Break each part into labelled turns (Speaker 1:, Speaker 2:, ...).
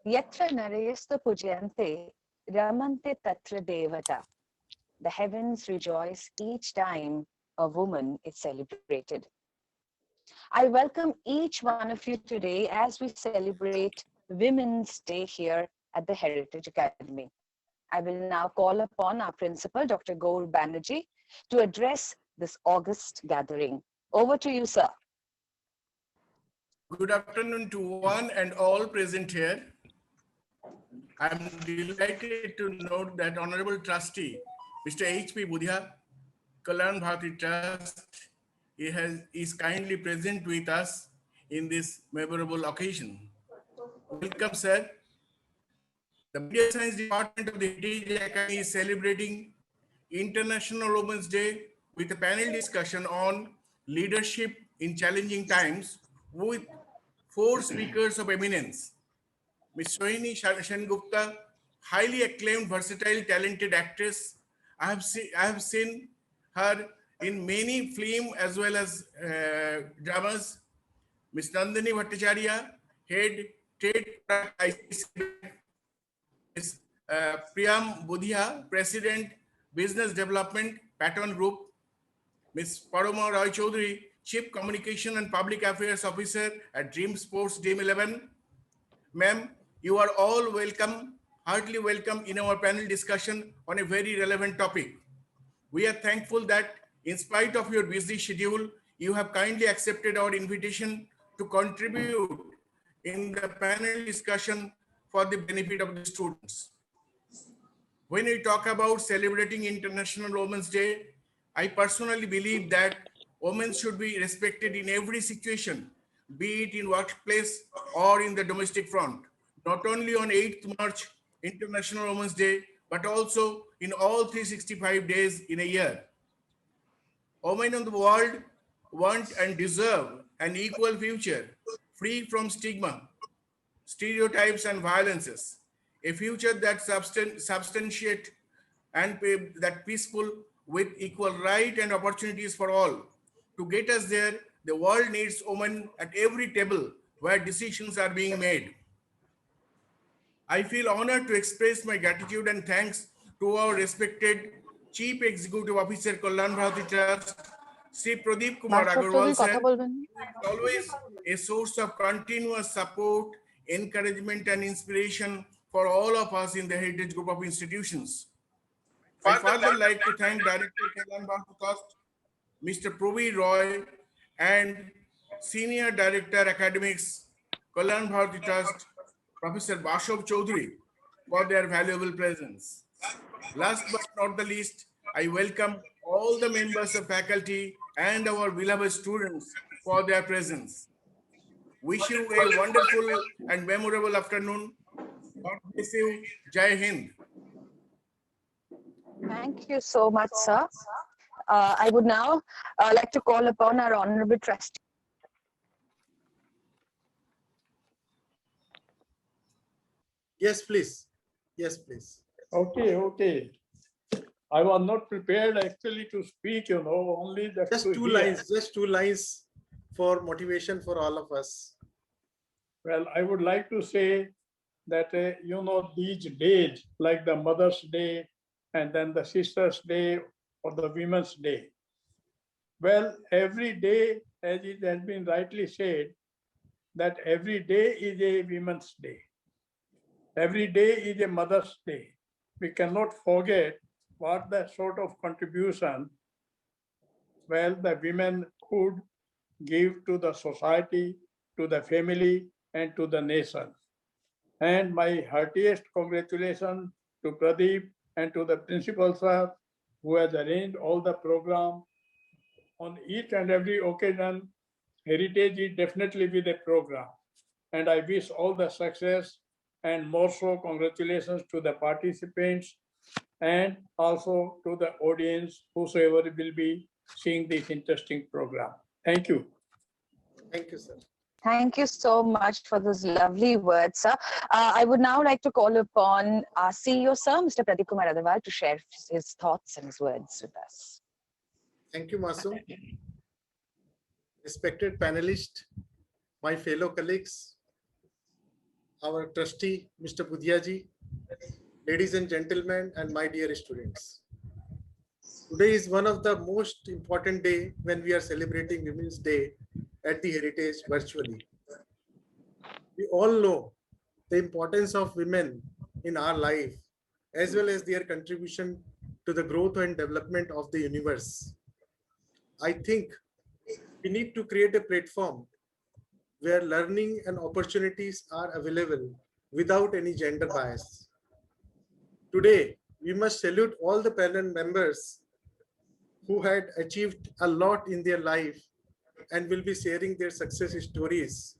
Speaker 1: Yatra narayasta pujyante ramante tatra devata. The heavens rejoice each time a woman is celebrated. I welcome each one of you today as we celebrate Women's Day here at the Heritage Academy. I will now call upon our principal, Dr. Gaur Banerjee, to address this August gathering. Over to you, sir.
Speaker 2: Good afternoon to one and all present here. I'm delighted to note that Honorable Trustee, Mr. H.P. Budhia, Kalyan Bharati Trust, is kindly present with us in this memorable occasion. Welcome, sir. The Media Science Department of the Heritage Academy is celebrating International Women's Day with a panel discussion on leadership in challenging times with 4 speakers of eminence. Ms. Sohini Sengupta, highly acclaimed, versatile, talented actress. I have seen her in many film as well as dramas. Ms. Nandini Bhattacharya, head trade ICC. Ms. Priyam Budhia, President, Business Development, Patton Group. Ms. Paroma Roy Chaudhary, Chief Communication and Public Affairs Officer at Dream Sports Dream 11. Ma'am, you are all welcome, heartily welcome in our panel discussion on a very relevant topic. We are thankful that in spite of your busy schedule, you have kindly accepted our invitation to contribute in the panel discussion for the benefit of the students. When we talk about celebrating International Women's Day, I personally believe that women should be respected in every situation, be it in workplace or in the domestic front, not only on 8th March, International Women's Day, but also in all 365 days in a year. Women in the world want and deserve an equal future, free from stigma, stereotypes and violences, a future that substantiate and that peaceful with equal right and opportunities for all. To get us there, the world needs women at every table where decisions are being made. I feel honored to express my gratitude and thanks to our respected Chief Executive Officer, Kalyan Bharati Trust, Sri Pradeep Kumar Agarwal sir, who is always a source of continuous support, encouragement and inspiration for all of us in the Heritage Group of institutions. I further like to thank Director Kalyan Bharati Trust, Mr. Praveer Roy, and Senior Director Academics, Kalyan Bharati Trust, Professor Bashav Chaudhary, for their valuable presence. Last but not the least, I welcome all the members of faculty and our beloved students for their presence. Wish you a wonderful and memorable afternoon. God bless you. Jai Hind.
Speaker 1: Thank you so much, sir. I would now like to call upon our Honorable Trustee.
Speaker 3: Yes, please. Yes, please.
Speaker 4: Okay. I was not prepared actually to speak, only that.
Speaker 3: Just two lines for motivation for all of us.
Speaker 4: Well, I would like to say that, these days, like the Mother's Day and then the Sister's Day or the Women's Day. Well, every day, as it has been rightly said, that every day is a Women's Day. Every day is a Mother's Day. We cannot forget what the sort of contribution, well, the women could give to the society, to the family, and to the nation. And my heartiest congratulations to Pradeep and to the principal sir who has arranged all the program. On each and every occasion, Heritage is definitely with a program. And I wish all the success and more so congratulations to the participants and also to the audience, whosoever will be seeing this interesting program. Thank you.
Speaker 3: Thank you, sir.
Speaker 1: Thank you so much for those lovely words, sir. I would now like to call upon our CEO, sir, Mr. Pradeep Kumar Agarwal, to share his thoughts and his words with us.
Speaker 3: Thank you, Masu. Respected panelists, my fellow colleagues, our trustee, Mr. Budhia-ji, ladies and gentlemen, and my dear students. Today is one of the most important day when we are celebrating Women's Day at the Heritage virtually. We all know the importance of women in our life, as well as their contribution to the growth and development of the universe. I think we need to create a platform where learning and opportunities are available without any gender bias. Today, we must salute all the panel members who had achieved a lot in their life and will be sharing their success stories,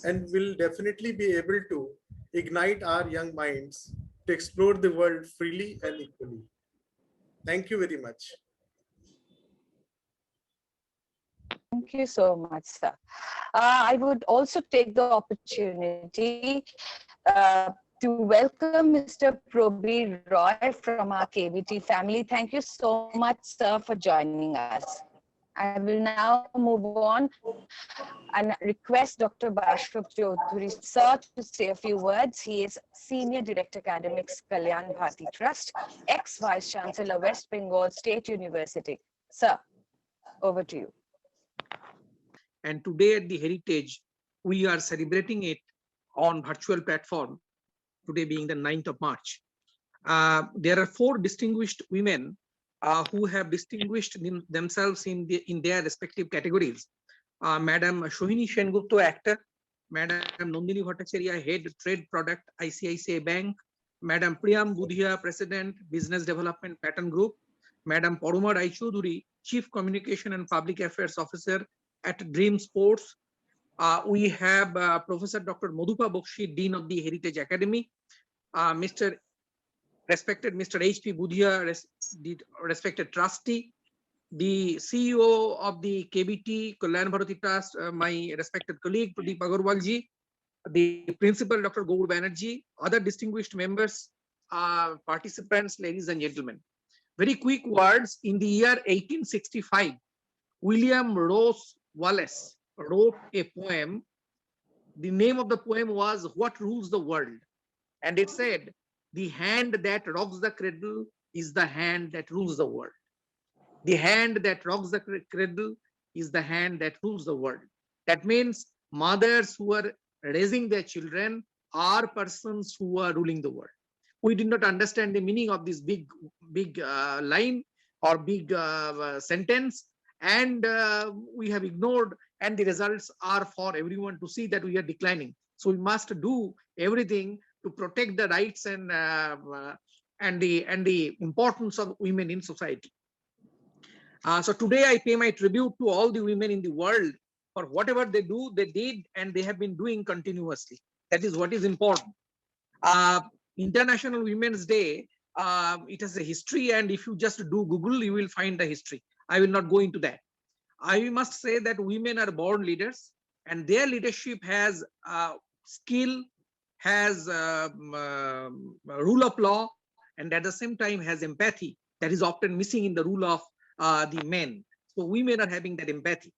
Speaker 3: and will definitely be able to ignite our young minds to explore the world freely and equally. Thank you very much.
Speaker 1: Thank you so much, sir. I would also take the opportunity to welcome Mr. Probir Roy from our KBT family. Thank you so much, sir, for joining us. I will now move on and request Dr. Bashrup Chaudhuri, sir, to say a few words. He is Senior Director Academics, Kalyan Bharti Trust, ex-Vice Chancellor, West Bengal State University. Sir, over to you.
Speaker 5: And today at the Heritage, we are celebrating it on virtual platform, today being the 9th of March. There are 4 distinguished women who have distinguished themselves in their respective categories. Madam Sohini Sengupta, actor; Madam Nandini Bhattacharya, head trade product, ICICI Bank; Madam Priyam Budhia, President, Business Development, Pattern Group; Madam Paroma Rai Chaudhuri, Chief Communication and Public Affairs Officer at Dream Sports. We have Professor Dr. Madhupa Bakshi, Dean of the Heritage Academy; respected Mr. H.P. Budhia, respected trustee; the CEO of the KBT, Kalyan Bharti Trust, my respected colleague Pradeep Agarwal ji; the principal, Dr. Gaur Banerjee; other distinguished members, participants, ladies and gentlemen. Very quick words. In the year 1865, William Rose Wallace wrote a poem. The name of the poem was "What Rules the World?" And it said, "The hand that rocks the cradle is the hand that rules the world. The hand that rocks the cradle is the hand that rules the world." That means mothers who are raising their children are persons who are ruling the world. We did not understand the meaning of this big line or big sentence, and we have ignored, and the results are for everyone to see that we are declining. So we must do everything to protect the rights and the importance of women in society. So today I pay my tribute to all the women in the world for whatever they do, they did, and they have been doing continuously. That is what is important. International Women's Day, it has a history, and if you just do Google, you will find the history. I will not go into that. I must say that women are born leaders, and their leadership has skill, has rule of law, and at the same time has empathy that is often missing in the rule of the men. So women are having that empathy.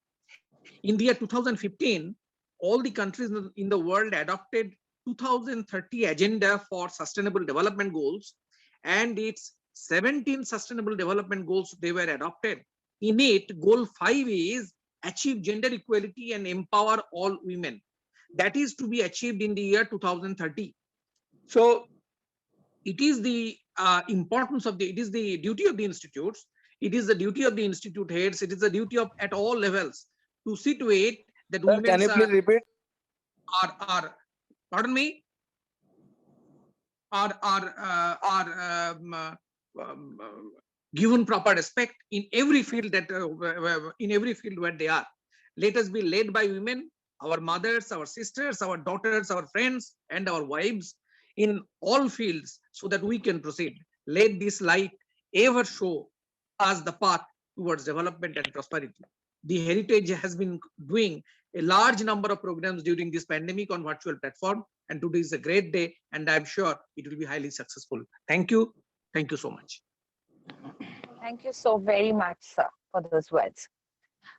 Speaker 5: In the year 2015, all the countries in the world adopted 2030 Agenda for Sustainable Development Goals, and its 17 Sustainable Development Goals they were adopted. In it, Goal 5 is achieve gender equality and empower all women. That is to be achieved in the year 2030. So it is the importance of it is the duty of the institutes, it is the duty of the institute heads, it is the duty of at all levels to see to it that women
Speaker 6: can you please repeat?
Speaker 5: Are pardon me, are given proper respect in every field that where they are. Let us be led by women, our mothers, our sisters, our daughters, our friends, and our wives in all fields, so that we can proceed. Let this light ever show us the path towards development and prosperity. The Heritage has been doing a large number of programs during this pandemic on virtual platform. And today is a great day, and I'm sure it will be highly successful. Thank you. Thank you so much.
Speaker 1: Thank you so very much, sir, for those words.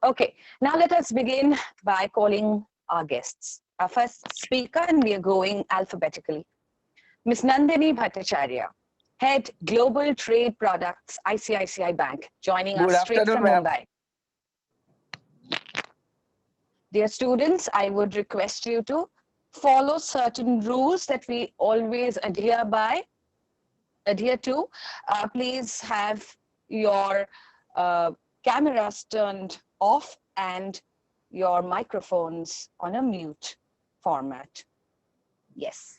Speaker 1: Okay, now let us begin by calling our guests. Our first speaker, and we are going alphabetically. Ms. Nandini Bhattacharya, Head Global Trade Products, ICICI Bank, joining
Speaker 6: Good
Speaker 1: us straight from
Speaker 6: afternoon, ma'am.
Speaker 1: Mumbai. Dear students, I would request you to follow certain rules that we always adhere to. Please have your cameras turned off and your microphones on a mute format. Yes.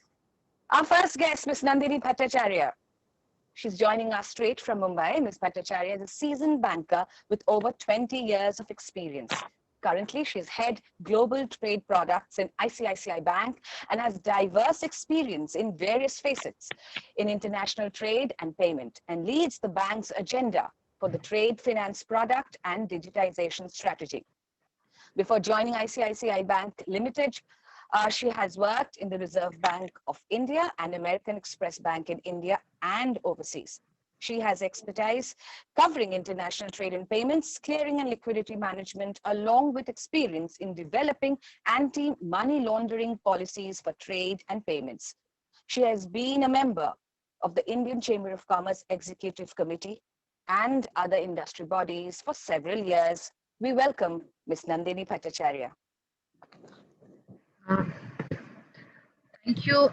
Speaker 1: Our first guest, Ms. Nandini Bhattacharya. She's joining us straight from Mumbai. Ms. Bhattacharya is a seasoned banker with over 20 years of experience. Currently, she's head global trade products in ICICI Bank and has diverse experience in various facets in international trade and payment, and leads the bank's agenda for the trade finance product and digitization strategy. Before joining ICICI Bank Limited, she has worked in the Reserve Bank of India and American Express Bank in India and overseas. She has expertise covering international trade and payments, clearing and liquidity management, along with experience in developing anti-money laundering policies for trade and payments. She has been a member of the Indian Chamber of Commerce Executive Committee and other industry bodies for several years. We welcome Ms. Nandini Bhattacharya.
Speaker 7: Thank you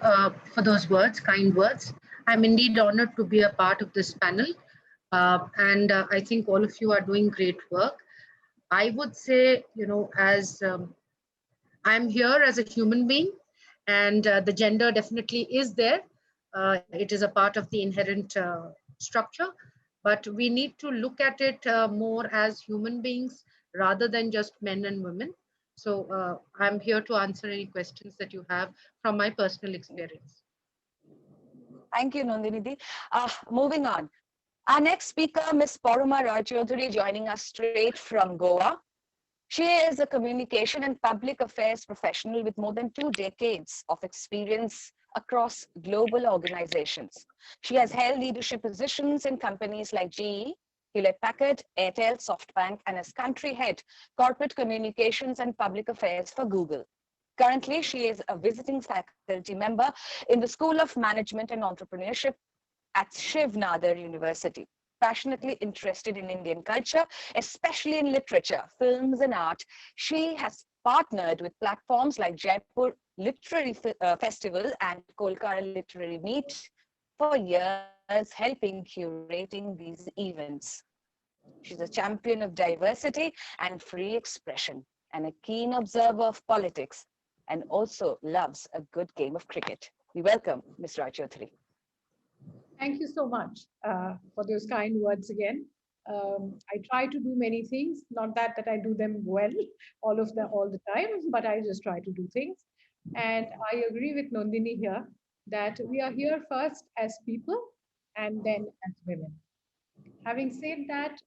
Speaker 7: for those words, kind words. I'm indeed honored to be a part of this panel. And I think all of you are doing great work. I would say, as I'm here as a human being, and the gender definitely is there. It is a part of the inherent structure, but we need to look at it more as human beings rather than just men and women. So I'm here to answer any questions that you have from my personal experience.
Speaker 1: Thank you, Nandini. Moving on. Our next speaker, Ms. Paruma Rajodhuri, joining us straight from Goa. She is a communication and public affairs professional with more than 2 decades of experience across global organizations. She has held leadership positions in companies like GE, Hewlett-Packard, Airtel, SoftBank, and as country head, corporate communications and public affairs for Google. Currently, she is a visiting faculty member in the School of Management and Entrepreneurship at Shiv Nadar University. Passionately interested in Indian culture, especially in literature, films, and art, she has partnered with platforms like Jaipur Literary Festival and Kolkata Literary Meet for years, helping curating these events. She's a champion of diversity and free expression, and a keen observer of politics, and also loves a good game of cricket. We welcome Ms. Rajodhuri.
Speaker 8: Thank you so much for those kind words again. I try to do many things, not that I do them well, all the time, but I just try to do things. And I agree with Nandini here that we are here first as people and then as women. Having said that,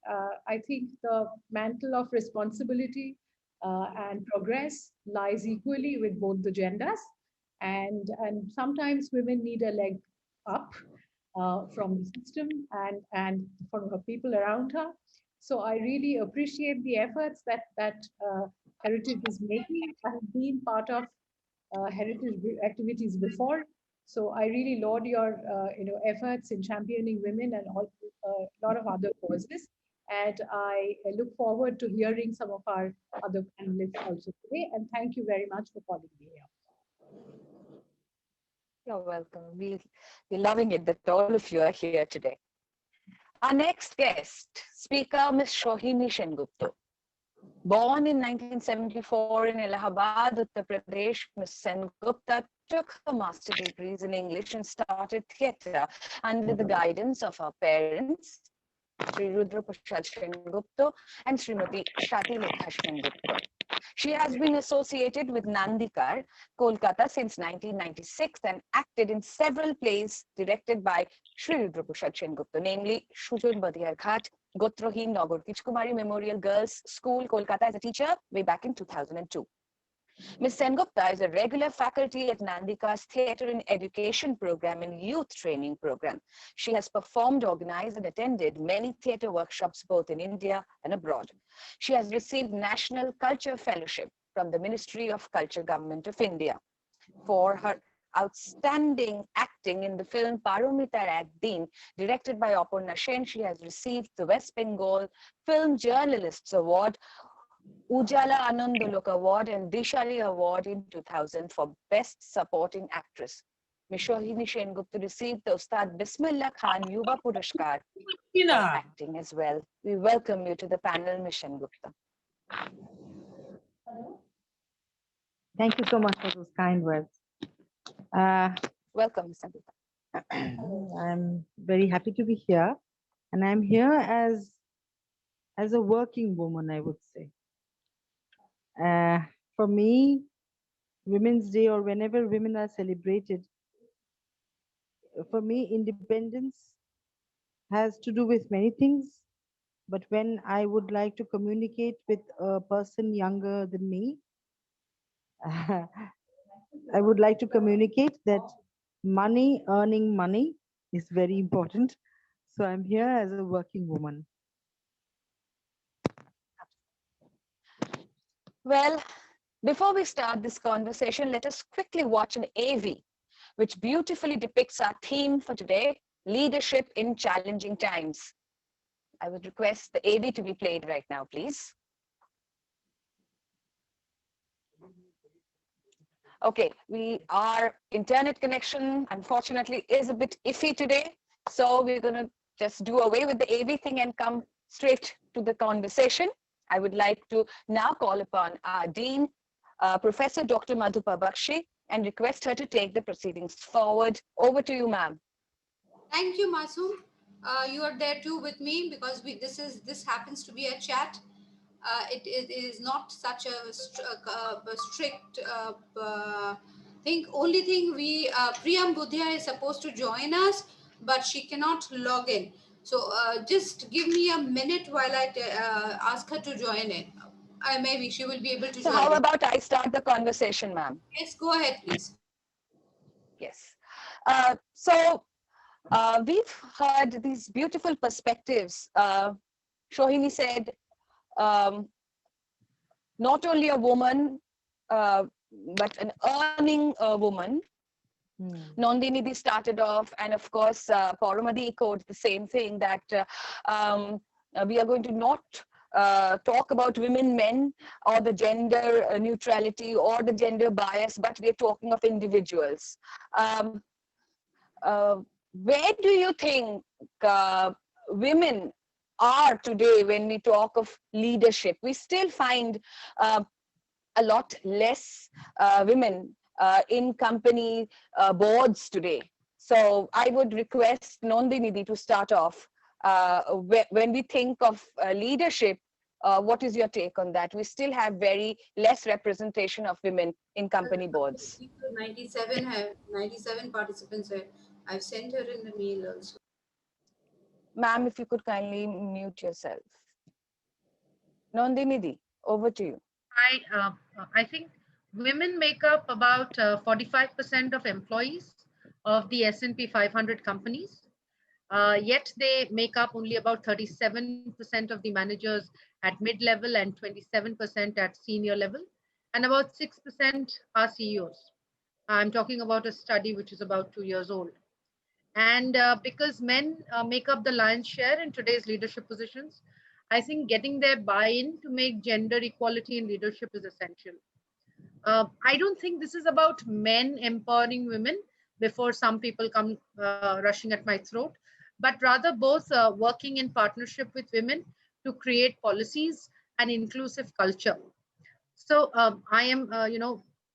Speaker 8: I think the mantle of responsibility and progress lies equally with both the genders. And sometimes women need a leg up from the system and from her people around her. So I really appreciate the efforts that Heritage is making. I have been part of Heritage activities before. So I really laud your efforts in championing women and a lot of other causes. And I look forward to hearing some of our other panelists also today. And thank you very much for calling me here.
Speaker 1: You're welcome. We're loving it that all of you are here today. Our next guest, speaker, Ms. Sohini Sengupta. Born in 1974 in Allahabad, Uttar Pradesh, Ms. Sengupta took her master's degrees in English and started theatre under the guidance of her parents, Sri Rudra Prasad Sengupta and Srimati Shati Lekha Sengupta. She has been associated with Nandikar, Kolkata since 1996 and acted in several plays directed by Sri Rudra Prasad Sengupta, namely Shujon Badiyar Ghat, Gotrohin Nagar Kichkumari Memorial Girls School, Kolkata as a teacher way back in 2002. Ms. Sengupta is a regular faculty at Nandika's Theatre in Education program and Youth Training program. She has performed, organized, and attended many theatre workshops both in India and abroad. She has received National Culture Fellowship from the Ministry of Culture, Government of India. For her outstanding acting in the film Paromitar Ekdin, directed by Aparna Sen, she has received the West Bengal Film Journalists Award, Ujala Anandolok Award, and Dishari Award in 2000 for Best Supporting Actress. Ms. Sohini Sengupta received the Ustad Bismillah Khan Yuva Puraskar for acting as well. We welcome you to the panel, Ms. Sengupta.
Speaker 6: Thank you so much for those kind words.
Speaker 1: Welcome, Ms. Sengupta.
Speaker 6: I'm very happy to be here, and I'm here as a working woman, I would say. For me, Women's Day or whenever women are celebrated, for me, independence has to do with many things. But when I would like to communicate with a person younger than me, I would like to communicate that earning money is very important. So I'm here as a working woman.
Speaker 1: Well, before we start this conversation, let us quickly watch an AV, which beautifully depicts our theme for today, leadership in challenging times. I would request the AV to be played right now, please. Okay, our internet connection, unfortunately, is a bit iffy today. So we're going to just do away with the AV thing and come straight to the conversation. I would like to now call upon our Dean, Professor Dr. Madhupa Bakshi, and request her to take the proceedings forward. Over to you, ma'am.
Speaker 9: Thank you, Masoom. You are there too with me because this happens to be a chat. It is not such a strict thing. Only thing Priyam Budhia is supposed to join us, but she cannot log in. So just give me a minute while I ask her to join in. Maybe she will be able to join.
Speaker 1: So how about I start the conversation, ma'am?
Speaker 9: Yes, go ahead, please.
Speaker 1: Yes. We've heard these beautiful perspectives. Sohini said, not only a woman, but an earning woman. Nandini started off, and of course, Paramadi echoed the same thing, that we are going to not talk about women, men, or the gender neutrality or the gender bias, but we're talking of individuals. Where do you think women are today when we talk of leadership? We still find a lot less women in company boards today. So I would request Nandini to start off. When we think of leadership, what is your take on that? We still have very less representation of women in company boards.
Speaker 9: 97 participants. I've sent her in the mail also.
Speaker 1: Ma'am, if you could kindly mute yourself. Nandini, over to you.
Speaker 7: I think women make up about 45% of employees of the S&P 500 companies. Yet they make up only about 37% of the managers at mid-level and 27% at senior level. And about 6% are CEOs. I'm talking about a study which is about 2 years old. And because men make up the lion's share in today's leadership positions, I think getting their buy-in to make gender equality in leadership is essential. I don't think this is about men empowering women before some people come rushing at my throat, but rather both working in partnership with women to create policies and inclusive culture. So I am,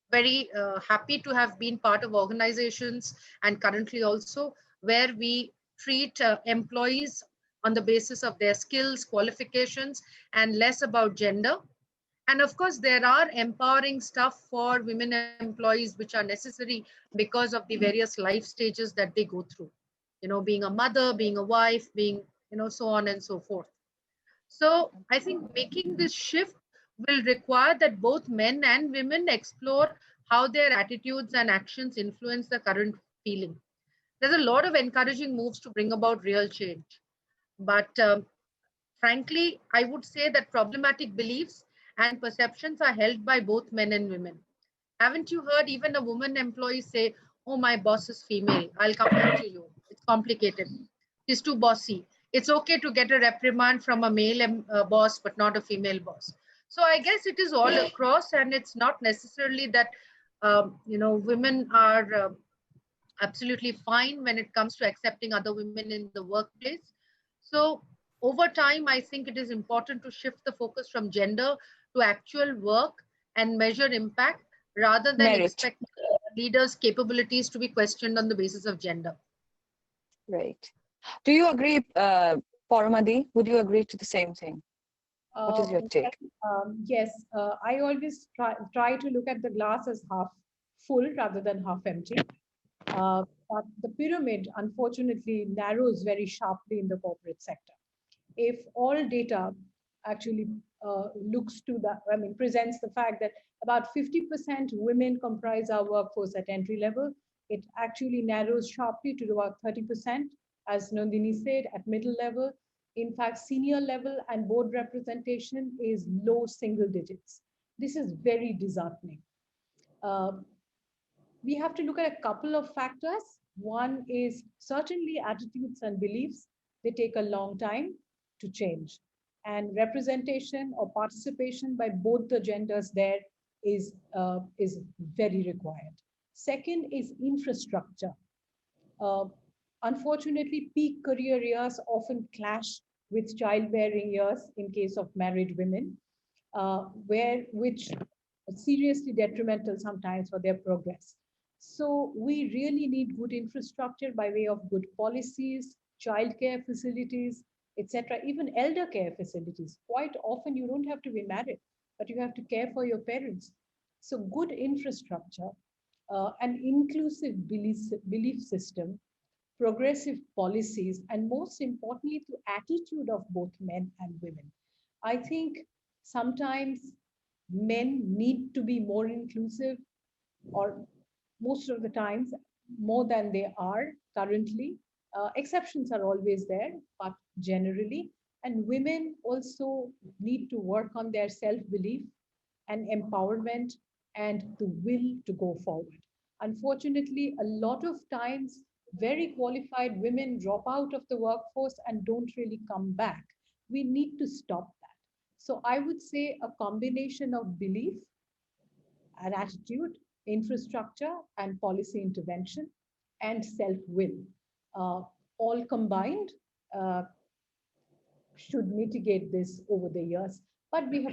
Speaker 7: very happy to have been part of organizations and currently also where we treat employees on the basis of their skills, qualifications, and less about gender. And of course, there are empowering stuff for women employees which are necessary because of the various life stages that they go through. Being a mother, being a wife, being, so on and so forth. So I think making this shift will require that both men and women explore how their attitudes and actions influence the current feeling. There's a lot of encouraging moves to bring about real change. But frankly, I would say that problematic beliefs and perceptions are held by both men and women. Haven't you heard even a woman employee say, "Oh, my boss is female. I'll come back to you. It's complicated. She's too bossy. It's okay to get a reprimand from a male boss, but not a female boss." So I guess it is all across, and it's not necessarily that women are absolutely fine when it comes to accepting other women in the workplace. So over time, I think it is important to shift the focus from gender to actual work and measure impact rather than
Speaker 1: Merit.
Speaker 7: expect leaders' capabilities to be questioned on the basis of gender.
Speaker 1: Right. Do you agree, Paramadi? Would you agree to the same thing? What is your take?
Speaker 8: Yes, I always try to look at the glass as half full rather than half empty. But the pyramid, unfortunately, narrows very sharply in the corporate sector. If all data actually looks to the, presents the fact that about 50% women comprise our workforce at entry level, it actually narrows sharply to about 30%, as Nandini said, at middle level. In fact, senior level and board representation is low single digits. This is very disheartening. We have to look at a couple of factors. One is certainly attitudes and beliefs. They take a long time to change. And representation or participation by both the genders there is very required. Second is infrastructure. Unfortunately, peak career years often clash with childbearing years in case of married women, which are seriously detrimental sometimes for their progress. So we really need good infrastructure by way of good policies, childcare facilities, etc., even elder care facilities. Quite often you don't have to be married, but you have to care for your parents. So good infrastructure, an inclusive belief system, progressive policies, and most importantly, the attitude of both men and women. I think sometimes men need to be more inclusive, or most of the times more than they are currently. Exceptions are always there, but generally. And women also need to work on their self-belief and empowerment and the will to go forward. Unfortunately, a lot of times, very qualified women drop out of the workforce and don't really come back. We need to stop that. So I would say a combination of belief and attitude, infrastructure and policy intervention, and self-will, all combined, should mitigate this over the years. But we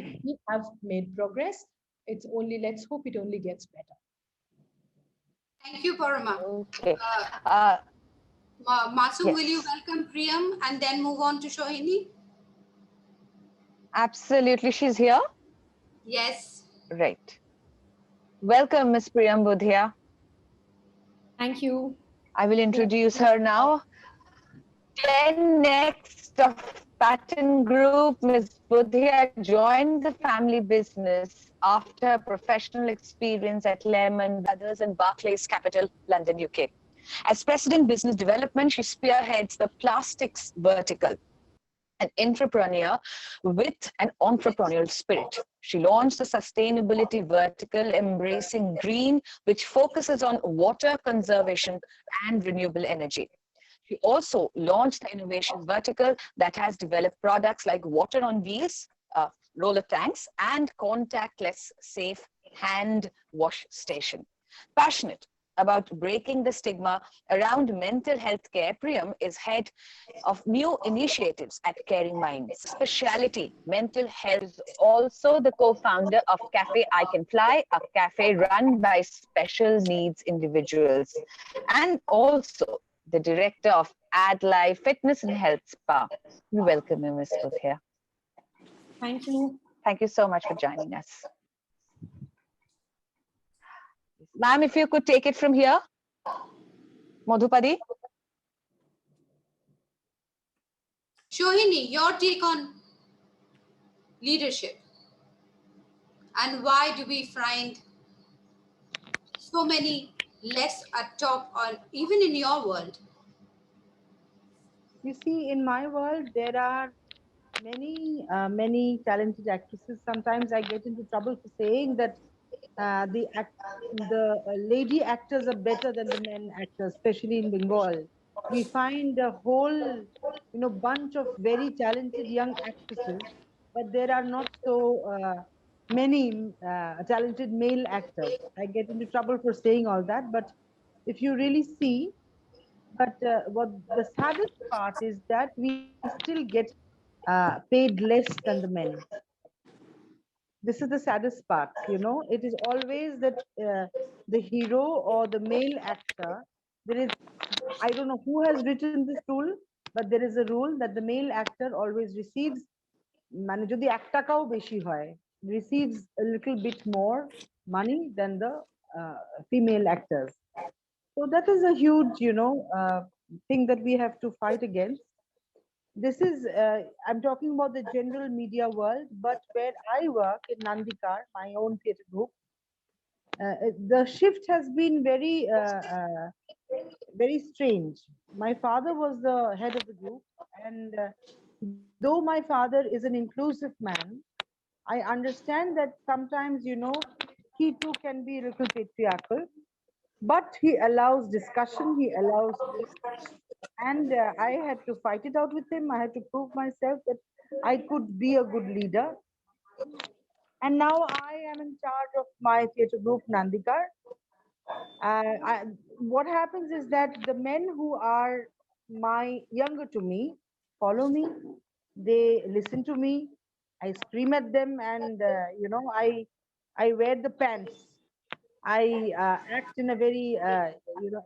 Speaker 8: have made progress. It's only, let's hope it only gets better.
Speaker 9: Thank you, Parama.
Speaker 1: Okay.
Speaker 9: Masum,
Speaker 1: Yes.
Speaker 9: will you welcome Priyam and then move on to Shohini?
Speaker 1: Absolutely, she's here.
Speaker 9: Yes.
Speaker 1: Right. Welcome, Ms. Priyam Budhia.
Speaker 10: Thank you.
Speaker 1: I will introduce her now. 10 next of Pattern Group, Ms. Budhia joined the family business after professional experience at Lehman Brothers and Barclays Capital, London, UK. As President Business Development, she spearheads the plastics vertical, an entrepreneur with an entrepreneurial spirit. She launched the sustainability vertical, Embracing Green, which focuses on water conservation and renewable energy. She also launched the innovation vertical that has developed products like water on wheels, roller tanks, and contactless safe hand wash station. Passionate about breaking the stigma around mental health care, Priyam is head of new initiatives at Caring Minds. Specialty mental health, is also the co-founder of Cafe I Can Fly, a cafe run by special needs individuals, and also the director of AdLife Fitness and Health Spa. We welcome you, Ms. Budhia.
Speaker 10: Thank you.
Speaker 1: Thank you so much for joining us. Ma'am, if you could take it from here. Madhupadi.
Speaker 9: Shohini, your take on leadership. And why do we find so many less at top, or even in your world?
Speaker 6: You see, in my world, there are many talented actresses. Sometimes I get into trouble for saying that the lady actors are better than the men actors, especially in Bengal. We find a whole, bunch of very talented young actresses, but there are not so many talented male actors. I get into trouble for saying all that, but if you really see, but what the saddest part is that we still get paid less than the men. This is the saddest part. It is always that the hero or the male actor, there is, I don't know who has written this rule, but there is a rule that the male actor always receives, মানে যদি 1 টাকাও বেশি হয়, receives a little bit more money than the female actors. So that is a huge, thing that we have to fight against. This is, I'm talking about the general media world, but where I work in Nandikar, my own theatre group, the shift has been very strange. My father was the head of the group, and though my father is an inclusive man, I understand that sometimes, he too can be a little patriarchal, but he allows discussion, he allows peace. And I had to fight it out with him. I had to prove myself that I could be a good leader. And now I am in charge of my theatre group, Nandikar. What happens is that the men who are my younger to me follow me. They listen to me. I scream at them, and I wear the pants. I act in a very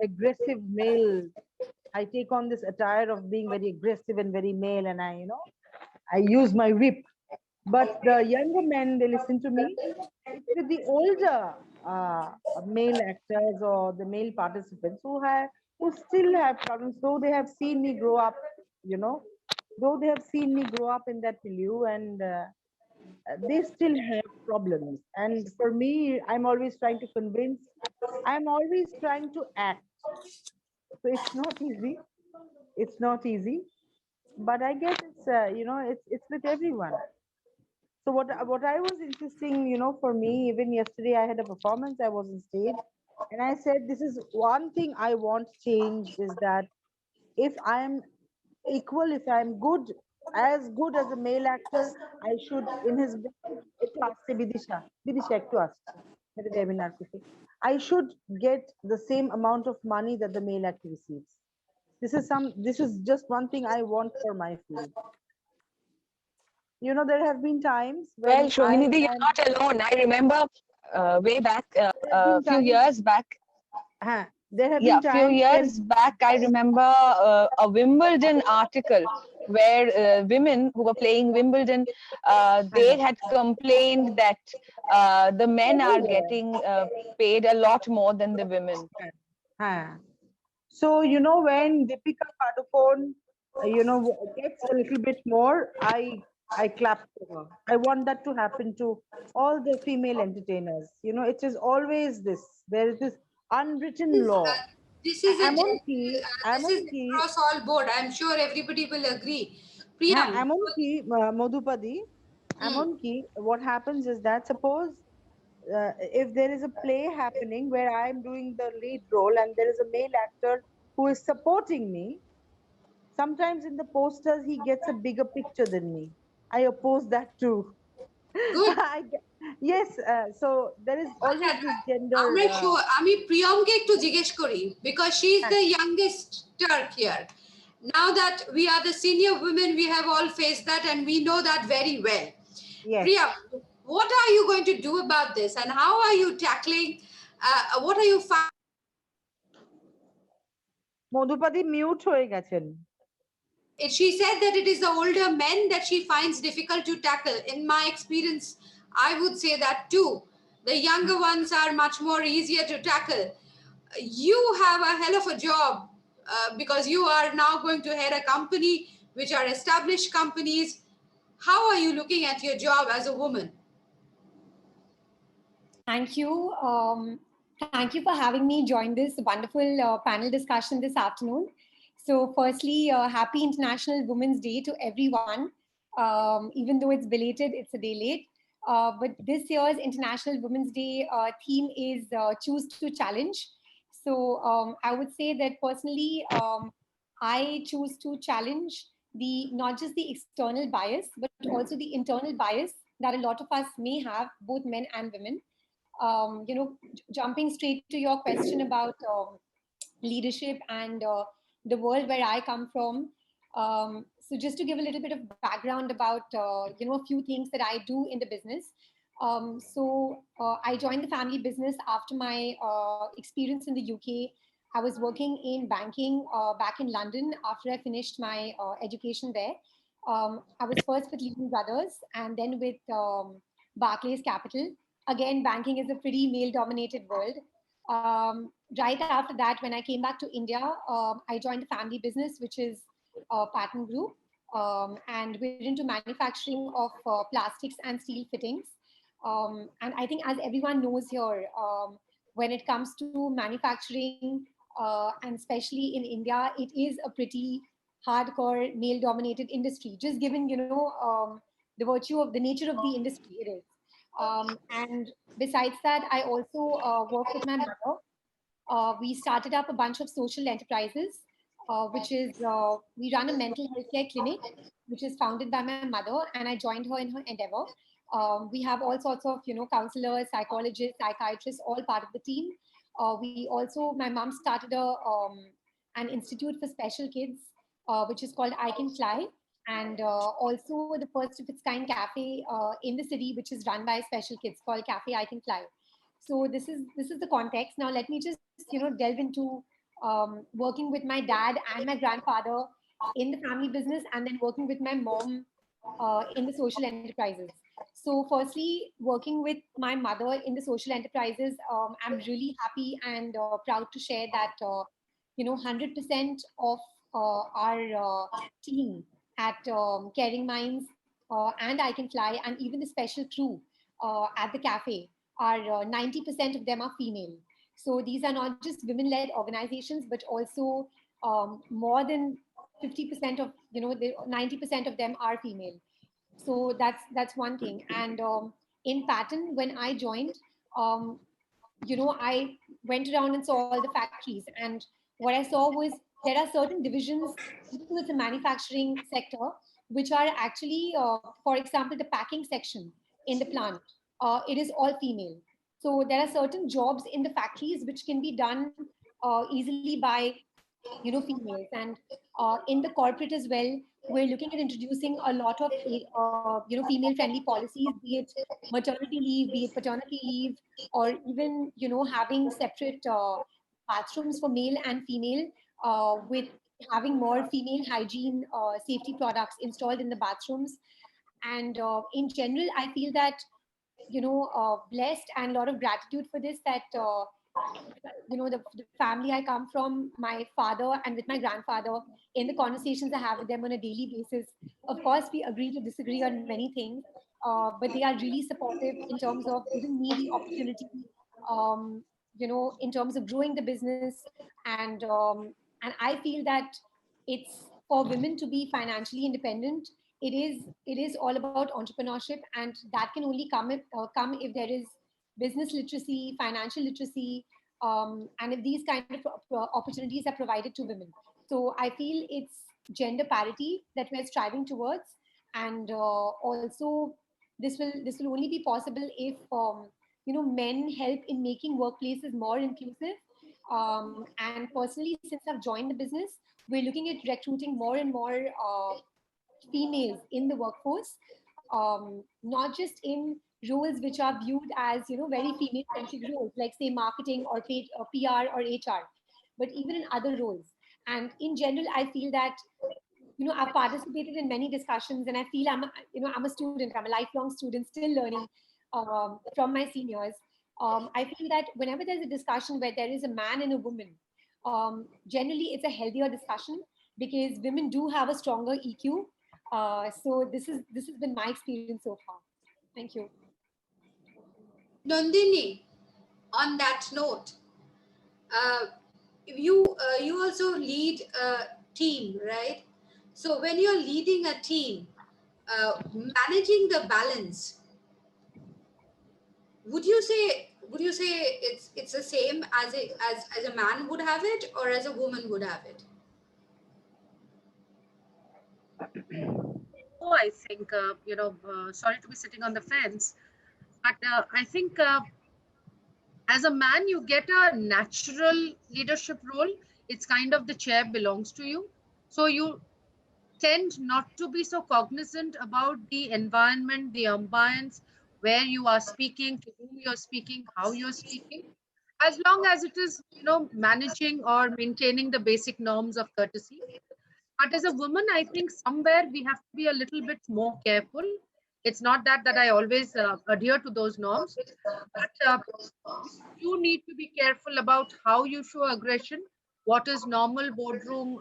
Speaker 6: aggressive male. I take on this attire of being very aggressive and very male, and I use my whip. But the younger men, they listen to me. It's with the older male actors or the male participants who still have problems, though they have seen me grow up, though they have seen me grow up in that milieu, and they still have problems. And for me, I'm always trying to convince, I'm always trying to act. So it's not easy. It's not easy, but I guess it's it's with everyone. So what I was interesting, for me, even yesterday I had a performance. I was on stage, and I said, this is one thing I want changed, is that if I am equal, if I'm good as a male actor, I should, in his একটু আসতে বিদিশা বিদিশা একটু আসতে এটা দেবেন আর কিছু, I should get the same amount of money that the male actor receives. This is just one thing I want for my field. There have been times when
Speaker 1: Well, Shohinidhi, you're not alone. I remember way back, a few years back.
Speaker 6: There have
Speaker 1: Yeah,
Speaker 6: been
Speaker 1: a few
Speaker 6: times
Speaker 1: years back, I remember a Wimbledon article where women who were playing Wimbledon, they had complained that the men are getting paid a lot more than the women.
Speaker 6: So, when Deepika Padukone, gets a little bit more, I clap for her. I want that to happen to all the female entertainers. It is always this. There is this unwritten law.
Speaker 9: This is across all board. I'm sure everybody will agree. Priyam,
Speaker 6: এমনকি Madhupadi, এমনকি what happens is that, suppose if there is a play happening where I'm doing the lead role and there is a male actor who is supporting me, sometimes in the posters he gets a bigger picture than me. I oppose that too.
Speaker 9: Good.
Speaker 6: Yes, so there is always this gender.
Speaker 9: আমি প্রিয়মকে একটু জিজ্ঞেস করি, because she is the youngest Turk here. Now that we are the senior women, we have all faced that and we know that very well.
Speaker 6: Yes.
Speaker 9: Priyam, what are you going to do about this, and how are you tackling, what are you
Speaker 6: Madhupadi mute হয়ে গেছেন.
Speaker 9: She said that it is the older men that she finds difficult to tackle. In my experience, I would say that too. The younger ones are much more easier to tackle. You have a hell of a job because you are now going to head a company, which are established companies. How are you looking at your job as a woman?
Speaker 10: Thank you. Thank you for having me join this wonderful panel discussion this afternoon. So firstly, happy International Women's Day to everyone. Even though it's belated, it's a day late. But this year's International Women's Day theme is Choose to Challenge. So I would say that personally, I choose to challenge not just the external bias, but also the internal bias that a lot of us may have, both men and women. Jumping straight to your question about leadership and the world where I come from. So just to give a little bit of background about, a few things that I do in the business. I joined the family business after my experience in the UK. I was working in banking back in London after I finished my education there. I was first with Lehman Brothers and then with Barclays Capital. Again, banking is a pretty male-dominated world. Right after that, when I came back to India, I joined the family business, which is Pattern Group. And we're into manufacturing of plastics and steel fittings. And I think as everyone knows here, when it comes to manufacturing, and especially in India, it is a pretty hardcore male-dominated industry, just given, the virtue of the nature of the industry it is. And besides that, I also work with my mother. We started up a bunch of social enterprises, which is we run a mental health care clinic, which is founded by my mother, and I joined her in her endeavor. We have all sorts of, counselors, psychologists, psychiatrists, all part of the team. My mom started an institute for special kids, which is called I Can Fly, and also the first of its kind cafe in the city, which is run by special kids, called Cafe I Can Fly. So this is the context. Now let me just delve into working with my dad and my grandfather in the family business, and then working with my mom in the social enterprises. So firstly, working with my mother in the social enterprises, I'm really happy and proud to share that 100% of our team at Caring Minds and I Can Fly, and even the special crew at the cafe, are 90% of them are female. So these are not just women-led organizations, but also more than 50% of, 90% of them are female. So that's one thing. And in Pattern, when I joined, I went around and saw all the factories, and what I saw was there are certain divisions with the manufacturing sector which are actually, for example, the packing section in the plant. It is all female. So there are certain jobs in the factories which can be done easily by females. And in the corporate as well, we're looking at introducing a lot of female friendly policies, be it maternity leave, be it paternity leave, or even having separate bathrooms for male and female, with having more female hygiene safety products installed in the bathrooms. And in general, I feel that blessed and a lot of gratitude for this, that the family I come from, my father and with my grandfather, in the conversations I have with them on a daily basis, of course we agree to disagree on many things, but they are really supportive in terms of giving me the opportunity, um, in terms of growing the business. And I feel that it's for women to be financially independent. It is all about entrepreneurship, and that can only come if there is business literacy, financial literacy, and if these kind of opportunities are provided to women. So I feel it's gender parity that we're striving towards, and also this will only be possible if men help in making workplaces more inclusive. And personally, since I've joined the business, we're looking at recruiting more and more females in the workforce, not just in roles which are viewed as very female centric roles, like say marketing or PR or HR, but even in other roles. And in general, I feel that I've participated in many discussions, and I feel I'm a student, I'm a lifelong student, still learning from my seniors. I feel that whenever there's a discussion where there is a man and a woman, generally it's a healthier discussion, because women do have a stronger EQ. So this has been my experience so far. Thank you.
Speaker 9: Nandini, on that note, you also lead a team, right? So when you're leading a team, managing the balance, would you say it's the same as a man would have it, or as a woman would have it?
Speaker 7: Oh, I think, sorry to be sitting on the fence, but I think as a man, you get a natural leadership role. It's kind of the chair belongs to you. So you tend not to be so cognizant about the environment, the ambience, where you are speaking, to whom you're speaking, how you're speaking, as long as it is, managing or maintaining the basic norms of courtesy. But as a woman, I think somewhere we have to be a little bit more careful. It's not that I always adhere to those norms, but you need to be careful about how you show aggression, what is normal boardroom,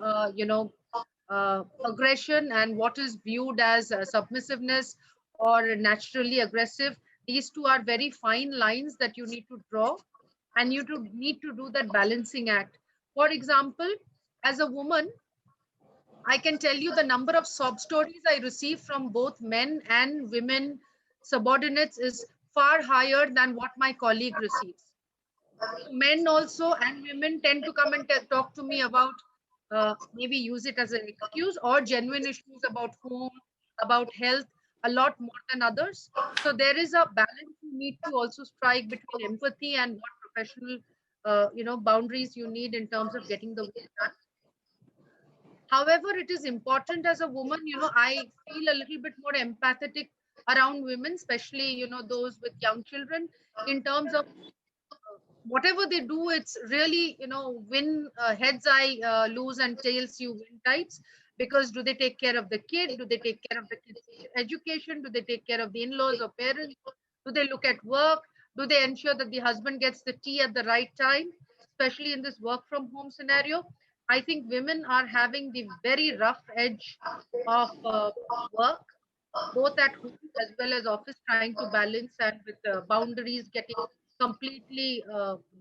Speaker 7: aggression, and what is viewed as submissiveness or naturally aggressive. These two are very fine lines that you need to draw, and you need to do that balancing act. For example, as a woman, I can tell you the number of sob stories I receive from both men and women subordinates is far higher than what my colleague receives. Men also and women tend to come and talk to me about maybe use it as an excuse or genuine issues about home, about health, a lot more than others. So there is a balance you need to also strike between empathy and what professional boundaries you need in terms of getting the work done. However, it is important as a woman, I feel a little bit more empathetic around women, especially, those with young children, in terms of whatever they do, it's really, win heads I lose and tails you win types. Because do they take care of the kid? Do they take care of the kid's education? Do they take care of the in-laws or parents? Do they look at work? Do they ensure that the husband gets the tea at the right time, especially in this work from home scenario? I think women are having the very rough edge of work, both at home as well as office, trying to balance and with boundaries getting completely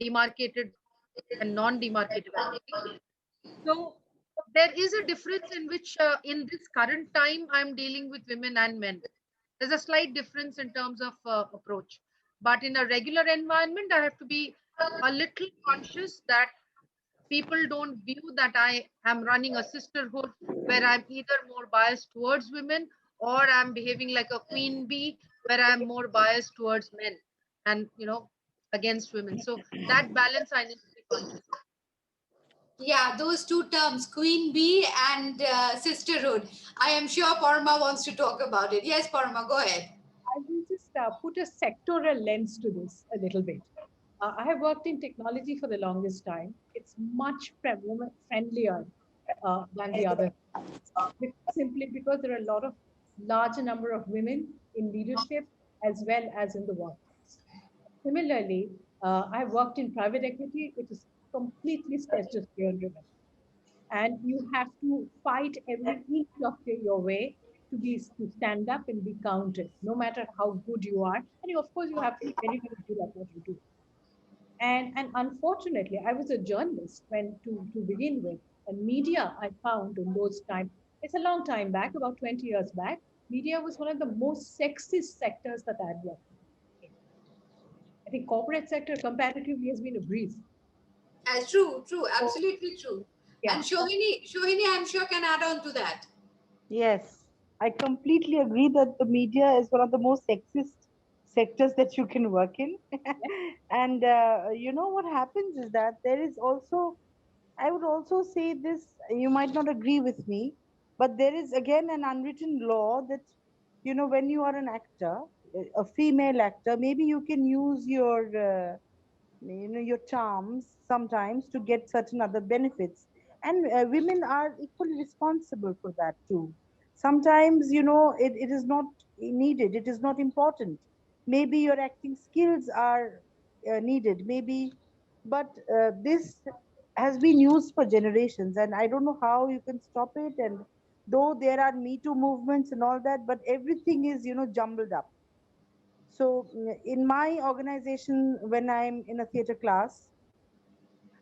Speaker 7: demarcated and non-demarcated. So there is a difference in which in this current time I'm dealing with women and men. There's a slight difference in terms of approach. But in a regular environment, I have to be a little conscious that people don't view that I am running a sisterhood where I'm either more biased towards women or I'm behaving like a queen bee where I'm more biased towards men and, against women. So that balance I need to be conscious of.
Speaker 9: Yeah, those two terms, queen bee and sisterhood. I am sure Parma wants to talk about it. Yes, Parma, go ahead.
Speaker 8: I will just put a sectoral lens to this a little bit. I have worked in technology for the longest time. It's much woman friendlier than the other. Simply because there are a lot of larger number of women in leadership as well as in the workforce. Similarly, I've worked in private equity, which is completely testosterone driven. And you have to fight every inch of your way to stand up and be counted, no matter how good you are. And of course, you have to be very, very good at what you do. And unfortunately, I was a journalist when to begin with. And media, I found in those times, it's a long time back, about 20 years back, media was one of the most sexist sectors that I had worked in. I think corporate sector comparatively has been a breeze.
Speaker 9: True, absolutely true.
Speaker 8: Yeah.
Speaker 9: And Shohini, I'm sure can add on to that.
Speaker 6: Yes, I completely agree that the media is one of the most sexist sectors that you can work in. And what happens is that there is also, I would also say this, you might not agree with me, but there is again an unwritten law that, when you are an actor, a female actor, maybe you can use your charms sometimes to get certain other benefits. And women are equally responsible for that too. Sometimes, it is not needed, it is not important. Maybe your acting skills are needed, maybe, but this has been used for generations, and I don't know how you can stop it. And though there are Me Too movements and all that, but everything is, jumbled up. So in my organization, when I'm in a theater class,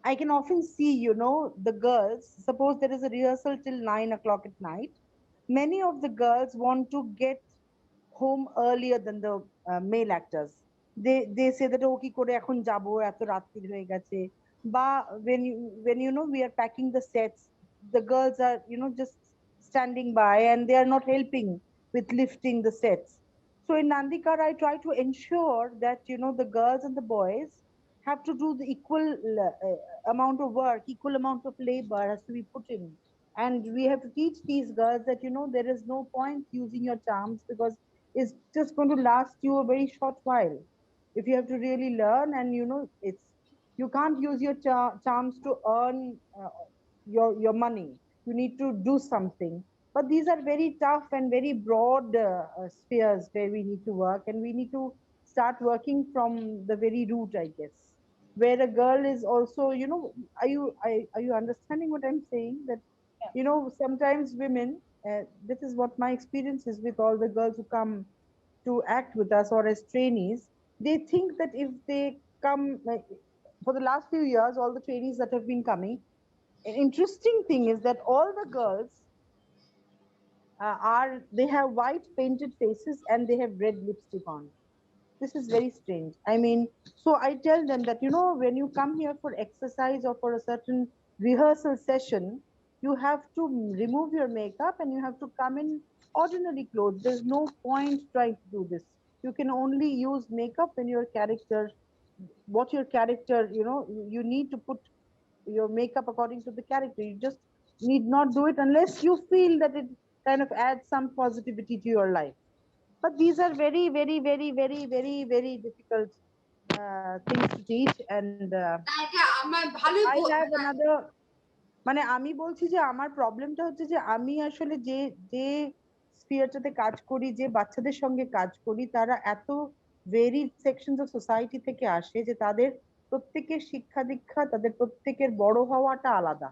Speaker 6: I can often see, the girls, suppose there is a rehearsal till 9 o'clock at night. Many of the girls want to get home earlier than the male actors. They say that oh ki kore ekhon jabo eto ratri hoye geche, ba when we are packing the sets, the girls are just standing by and they are not helping with lifting the sets. So in Nandikar I try to ensure that the girls and the boys have to do the equal amount of work, equal amount of labor has to be put in. And we have to teach these girls that, there is no point using your charms because it's just going to last you a very short while. If you have to really learn and, you can't use your charms to earn your money. You need to do something. But these are very tough and very broad spheres where we need to work, and we need to start working from the very root, I guess, where a girl is also, are you understanding what I'm saying? That sometimes women, this is what my experience is with all the girls who come to act with us or as trainees. They think that if they come, like, for the last few years, all the trainees that have been coming, an interesting thing is that all the girls they have white painted faces and they have red lipstick on. This is very strange. I mean, so I tell them that, when you come here for exercise or for a certain rehearsal session, you have to remove your makeup and you have to come in ordinary clothes. There's no point trying to do this. You can only use makeup when your character, what your character, you need to put your makeup according to the character. You just need not do it unless you feel that it kind of adds some positivity to your life. But these are very, very, very, very, very, very difficult things to teach. And I have another, মানে আমি বলছি যে আমার প্রবলেমটা হচ্ছে যে আমি আসলে যে যে স্পিয়ারটাতে কাজ করি, যে বাচ্চাদের সঙ্গে কাজ করি, তারা এত ভেরিড সেকশনস অফ সোসাইটি থেকে আসে যে তাদের প্রত্যেকের শিক্ষা দীক্ষা, তাদের প্রত্যেকের বড় হওয়াটা আলাদা,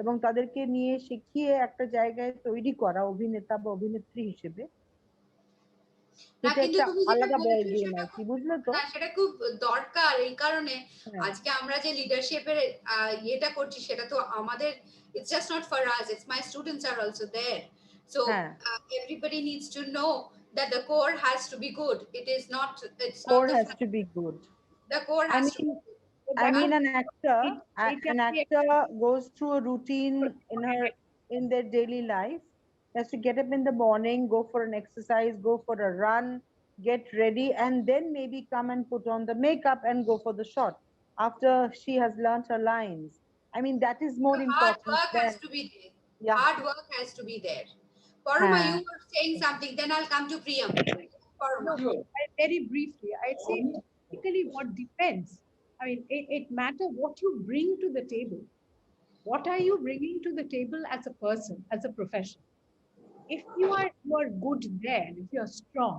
Speaker 6: এবং তাদেরকে নিয়ে শিখিয়ে একটা জায়গায় তৈরি করা অভিনেতা বা অভিনেত্রী হিসেবে
Speaker 9: না,
Speaker 6: এটা
Speaker 9: কিন্তু
Speaker 6: একটা
Speaker 9: তুমি যেটা
Speaker 6: আলাদা বল
Speaker 9: বলেছো
Speaker 6: গেম
Speaker 9: সেটা
Speaker 6: আর কি, বুঝলে তো?
Speaker 9: না, সেটা খুব দরকার। এই কারণে
Speaker 6: হ্যাঁ
Speaker 9: আজকে আমরা যে লিডারশিপের ইয়েটা করছি সেটা তো আমাদের, it's just not for us, it's my students are also there. So
Speaker 6: হ্যাঁ
Speaker 9: everybody needs to know that the core has to be good. It is not, it's not
Speaker 6: core
Speaker 9: the
Speaker 6: has to be good.
Speaker 9: the core
Speaker 6: I
Speaker 9: has to
Speaker 6: mean,
Speaker 9: be good.
Speaker 6: I mean,
Speaker 9: And
Speaker 6: an actor goes through a routine in their daily life. Has to get up in the morning, go for an exercise, go for a run, get ready, and then maybe come and put on the makeup and go for the shot after she has learnt her lines. I mean, that is more
Speaker 9: hard
Speaker 6: important
Speaker 9: work
Speaker 6: than,
Speaker 9: has to be there.
Speaker 6: yeah.
Speaker 9: Hard work has to be there. Parma, you were saying something, then I'll come to Priyam. Parma.
Speaker 8: No, very briefly, I'd say basically what depends. I mean, it matters what you bring to the table. What are you bringing to the table as a person, as a profession? If you are good there, if you are strong,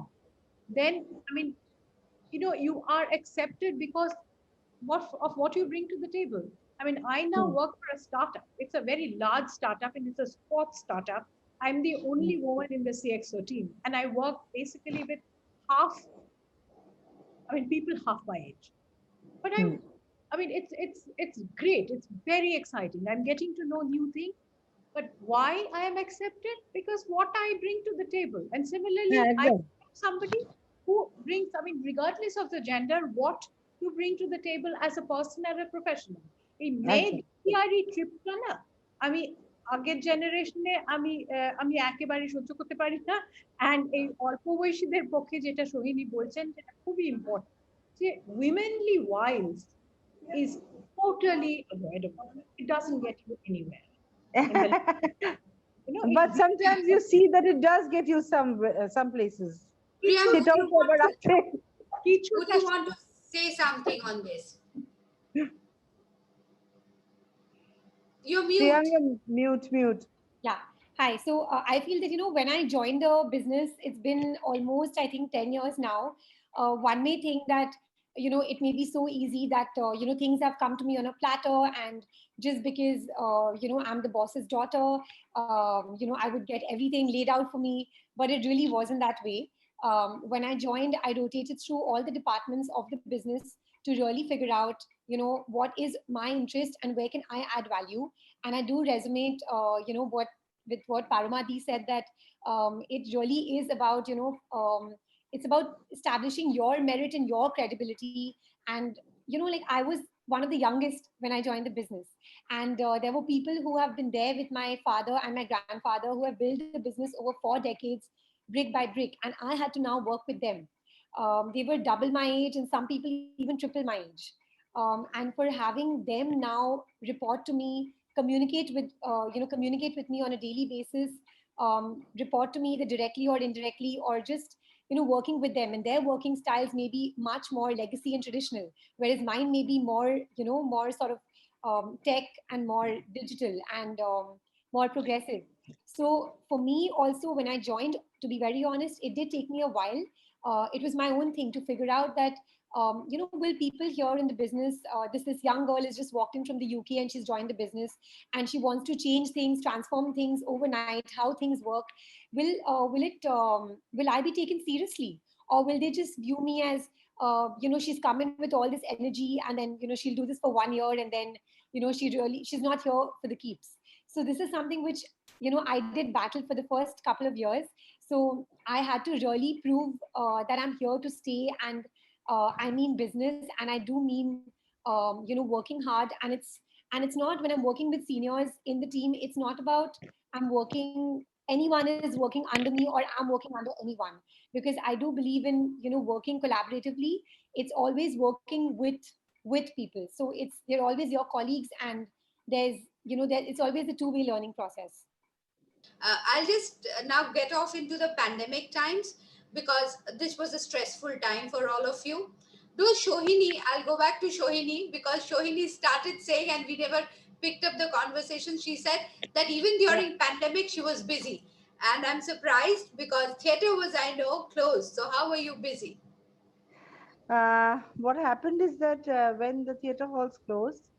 Speaker 8: then I mean, you are accepted because of what you bring to the table. I mean, I now work for a startup. It's a very large startup and it's a sports startup. I'm the only woman in the CXO team, and I work basically with people half my age. But I mean, it's great. It's very exciting. I'm getting to know new things. But why I am accepted? Because what I bring to the table. And similarly,
Speaker 6: Yeah,
Speaker 8: I somebody who brings, I mean, regardless of the gender, what you bring to the table as a person and a professional. এই মেয়ে ট্রিপটা না, আমি আগের জেনারেশনে আমি একেবারে সহ্য করতে পারি না। অ্যান্ড এই অল্প বয়সীদের পক্ষে যেটা সোহিনী বলছেন সেটা খুবই ইম্পর্টেন্ট, যে womenly wiles is totally avoidable. It doesn't get you anywhere.
Speaker 6: But sometimes you see that it does get you some places.
Speaker 9: Priyam,
Speaker 6: Sit
Speaker 9: would
Speaker 6: out
Speaker 9: you want
Speaker 6: over
Speaker 9: to-
Speaker 6: after.
Speaker 9: would you want to say something on this? You're mute.
Speaker 6: Priyanka, mute.
Speaker 10: Yeah. Hi. So I feel that, when I joined the business, it's been almost, I think, 10 years now. One may think that, it may be so easy that, things have come to me on a platter, and just because, I'm the boss's daughter, I would get everything laid out for me, but it really wasn't that way. When I joined, I rotated through all the departments of the business to really figure out, what is my interest and where can I add value. And I do resonate, with what Paramadi said, that it really is about, it's about establishing your merit and your credibility. And, like I was one of the youngest when I joined the business. And there were people who have been there with my father and my grandfather who have built the business over 4 decades, brick by brick. And I had to now work with them. They were double my age and some people even triple my age. And for having them now report to me, communicate with me on a daily basis, report to me either directly or indirectly, or just working with them, and their working styles may be much more legacy and traditional, whereas mine may be more more sort of tech and more digital and more progressive. So for me also, when I joined, to be very honest, it did take me a while. It was my own thing to figure out that will people here in the business, this young girl has just walked in from the UK and she's joined the business and she wants to change things, transform things overnight, how things work. Will I be taken seriously, or will they just view me as she's coming with all this energy, and then she'll do this for 1 year, and then she's not here for the keeps. So this is something which I did battle for the first couple of years. So I had to really prove that I'm here to stay, and I mean business, and I do mean working hard. And it's not, when I'm working with seniors in the team, it's not about anyone is working under me or I'm working under anyone, because I do believe in working collaboratively. It's always working with people, so they're always your colleagues, and there's it's always a two-way learning process.
Speaker 9: I'll just now get off into the pandemic times, because this was a stressful time for all of you. Do Shohini, I'll go back to Shohini, because Shohini started saying, and we never picked up the conversation. She said that even during pandemic, she was busy. And I'm surprised because theater was, I know, closed. So how were you busy?
Speaker 6: What happened is that when the theater halls closed,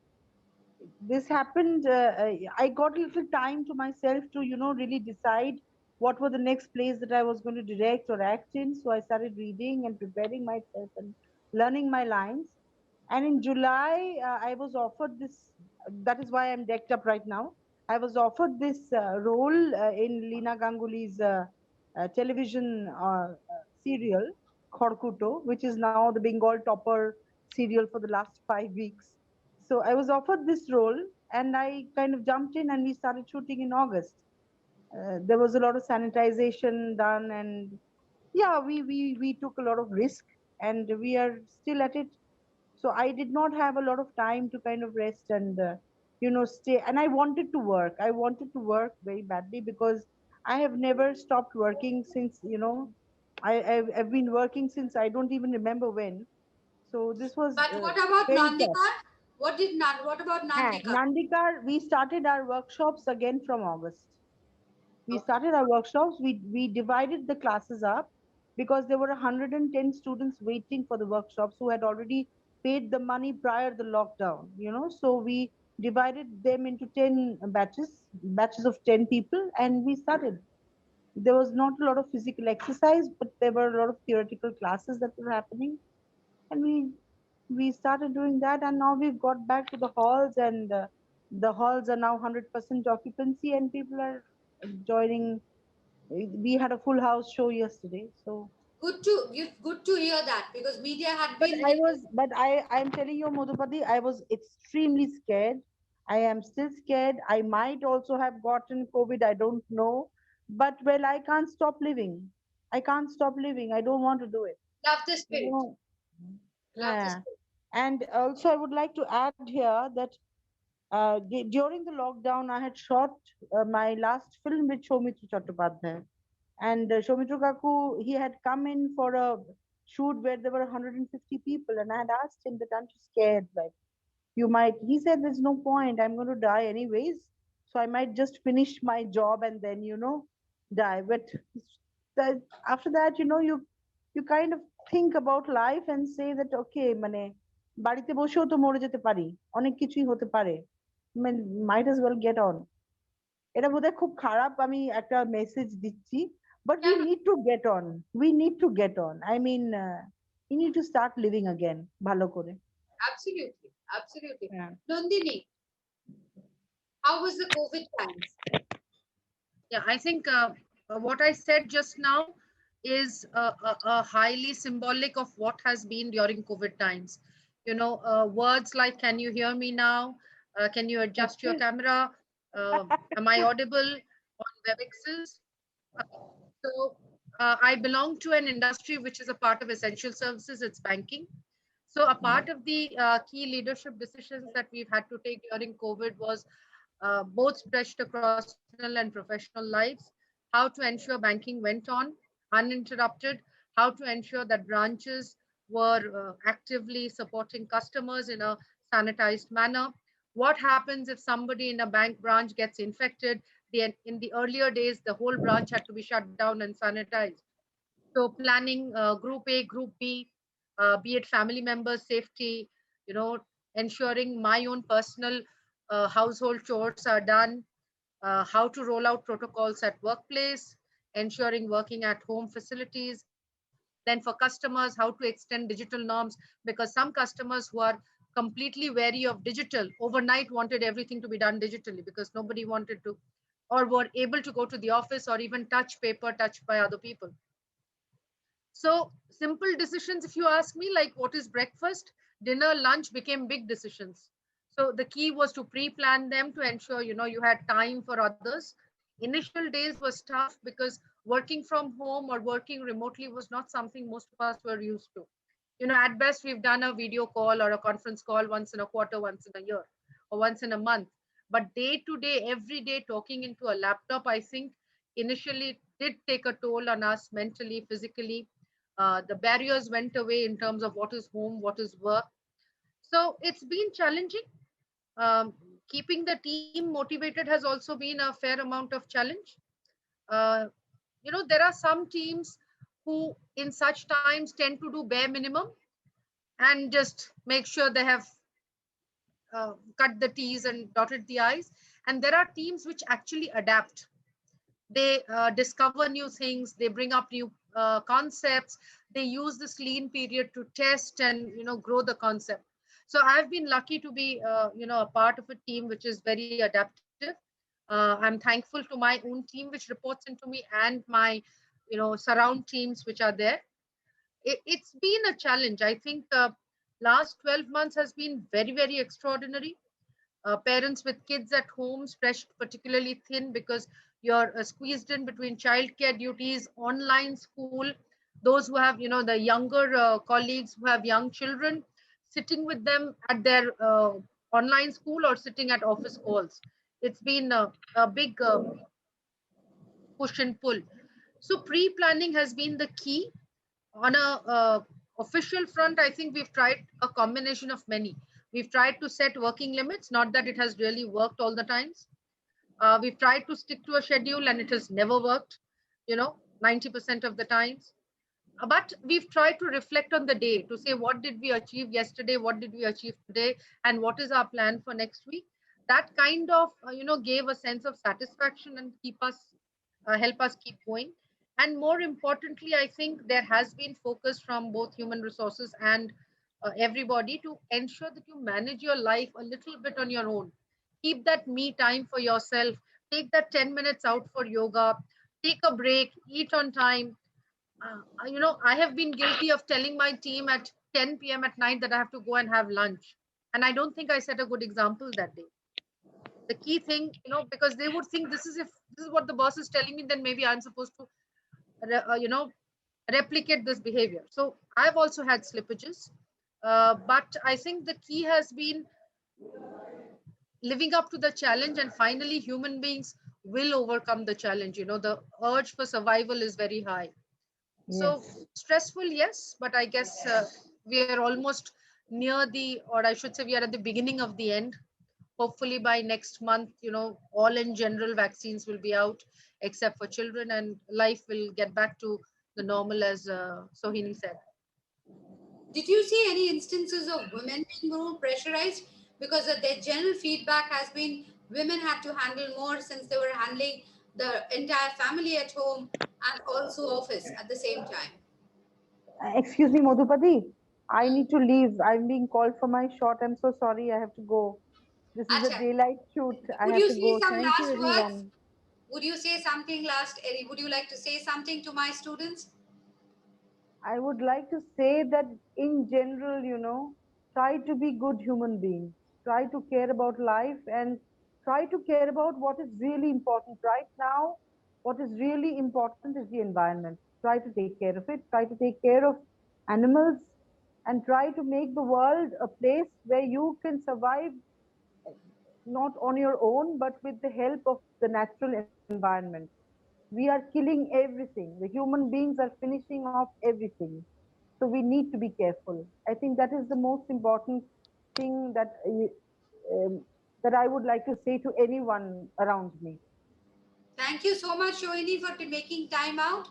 Speaker 6: this happened, I got a little time to myself to, really decide what were the next plays that I was going to direct or act in. So I started reading and preparing myself and learning my lines. And in July, I was offered this, that is why I'm decked up right now. I was offered this role in Leena Ganguly's television serial, Khorkuto, which is now the Bengal topper serial for the last 5 weeks. So I was offered this role and I kind of jumped in and we started shooting in August. There was a lot of sanitization done, and yeah, we took a lot of risk, and we are still at it. So I did not have a lot of time to kind of rest and stay. And I wanted to work very badly, because I have never stopped working since I've been working since I don't even remember when. So this was
Speaker 9: But what about
Speaker 6: very tough.
Speaker 9: Nandikar? What about Nandikar?
Speaker 6: Nandikar, we started our workshops again from August. We started our workshops. We divided the classes up, because there were 110 students waiting for the workshops who had already paid the money prior the lockdown. So we divided them into 10 batches of 10 people, and we started. There was not a lot of physical exercise, but there were a lot of theoretical classes that were happening, and we started doing that, and now we've got back to the halls, and the halls are now 100% occupancy, and people are joining. We had a full house show yesterday, so
Speaker 9: Good to hear that, because media had been.
Speaker 6: I'm telling you, Madhupati, I was extremely scared. I am still scared. I might also have gotten COVID. I don't know, but well, I can't stop living. I can't stop living. I don't want to do it.
Speaker 9: Love the spirit. Love the
Speaker 6: Yeah.
Speaker 9: spirit.
Speaker 6: And also, I would like to add here that during the lockdown, I had shot my last film with Soumitra Chattopadhyay. And Soumitra Kaku, he had come in for a shoot where there were 150 people. And I had asked him that, aren't you scared? Like, you might, he said, there's no point. I'm going to die anyways. So I might just finish my job and then, die. But after that, you kind of think about life and say that, okay, মানে বাড়িতে বসেও তো মরে যেতে পারি, অনেক কিছুই হতে পারে, might as well get on. এটা বোধহয় খুব খারাপ আমি একটা মেসেজ দিচ্ছি, But we need to get on. We need to get on. I mean, we need to start living again. Bhalo kore.
Speaker 9: Absolutely, absolutely.
Speaker 6: Yeah.
Speaker 9: Nandini, how was the COVID times?
Speaker 7: Yeah, I think what I said just now is a highly symbolic of what has been during COVID times. You know, words like, can you hear me now? Can you adjust your camera? Am I audible on WebExes? So I belong to an industry which is a part of essential services, it's banking. So a part of the key leadership decisions that we've had to take during COVID was both stretched across personal and professional lives, how to ensure banking went on uninterrupted, how to ensure that branches were actively supporting customers in a sanitized manner. What happens if somebody in a bank branch gets infected? In the earlier days, the whole branch had to be shut down and sanitized. So planning group A, group B, be it family members safety, you know, ensuring my own personal household chores are done, how to roll out protocols at workplace, ensuring working at home facilities. Then for customers, how to extend digital norms, because some customers who are completely wary of digital overnight wanted everything to be done digitally because nobody wanted to or were able to go to the office or even touch paper touched by other people. So simple decisions, if you ask me, like what is breakfast, dinner, lunch became big decisions. So the key was to pre-plan them to ensure, you know, you had time for others. Initial days was tough because working from home or working remotely was not something most of us were used to. You know, at best, we've done a video call or a conference call once in a quarter, once in a year, or once in a month. But day to day, every day, talking into a laptop, I think initially did take a toll on us mentally, physically. The barriers went away in terms of what is home, what is work. So it's been challenging. Um, Keeping the team motivated has also been a fair amount of challenge. Uh, you know, there are some teams who in such times tend to do bare minimum and just make sure they have cut the T's and dotted the I's. And there are teams which actually adapt. They discover new things, they bring up new concepts, they use this lean period to test and, you know, grow the concept. So I've been lucky to be you know, a part of a team which is very adaptive. I'm thankful to my own team which reports into me and my, you know, surround teams which are there. It's been a challenge. I think last 12 months has been very, very extraordinary. Parents with kids at home stretched particularly thin because you're squeezed in between childcare duties, online school, those who have, you know, the younger colleagues who have young children, sitting with them at their online school or sitting at office calls. It's been a big push and pull. So pre-planning has been the key. On a official front, I think we've tried a combination of many. We've tried to set working limits, not that it has really worked all the times. We've tried to stick to a schedule and it has never worked, you know, 90% of the times. But we've tried to reflect on the day to say, what did we achieve yesterday? What did we achieve today? And what is our plan for next week? That kind of, you know, gave a sense of satisfaction and help us keep going. And more importantly, I think there has been focus from both human resources and everybody to ensure that you manage your life a little bit on your own. Keep that me time for yourself. Take that 10 minutes out for yoga. Take a break. Eat on time. You know, I have been guilty of telling my team at 10 p.m. at night that I have to go and have lunch. And I don't think I set a good example that day. The key thing, you know, because they would think this is what the boss is telling me, then maybe I'm supposed to you know, replicate this behavior. So I've also had slippages, but I think the key has been living up to the challenge, and finally human beings will overcome the challenge. You know, the urge for survival is very high. So stressful, yes, but I guess we are almost near the, or I should say we are at the beginning of the end. Hopefully by next month, you know, all in general vaccines will be out except for children, and life will get back to the normal, as Sohini said.
Speaker 9: Did you see any instances of women being more pressurized? Because their general feedback has been women had to handle more since they were handling the entire family at home. and also office at the same time?
Speaker 6: Excuse me, Madhupati. I need to leave. I'm being called for my shot. I'm so sorry. I have to go. This is a
Speaker 9: Acha,
Speaker 6: daylight shoot. I
Speaker 9: would
Speaker 6: have
Speaker 9: you
Speaker 6: to
Speaker 9: say
Speaker 6: go.
Speaker 9: some
Speaker 6: Thank you,
Speaker 9: last words?
Speaker 6: everyone.
Speaker 9: Would you say something last, Eddie? Would you like to say something to my students?
Speaker 6: I would like to say that in general, try to be good human beings. Try to care about life and try to care about what is really important. Right now, what is really important is the environment. Try to take care of it. Try to take care of animals and try to make the world a place where you can survive not on your own, but with the help of the natural environment. We are killing everything. The human beings are finishing off everything. So we need to be careful. I think that is the most important thing that I would like to say to anyone around me.
Speaker 9: Thank you so much, Shohini, for making time out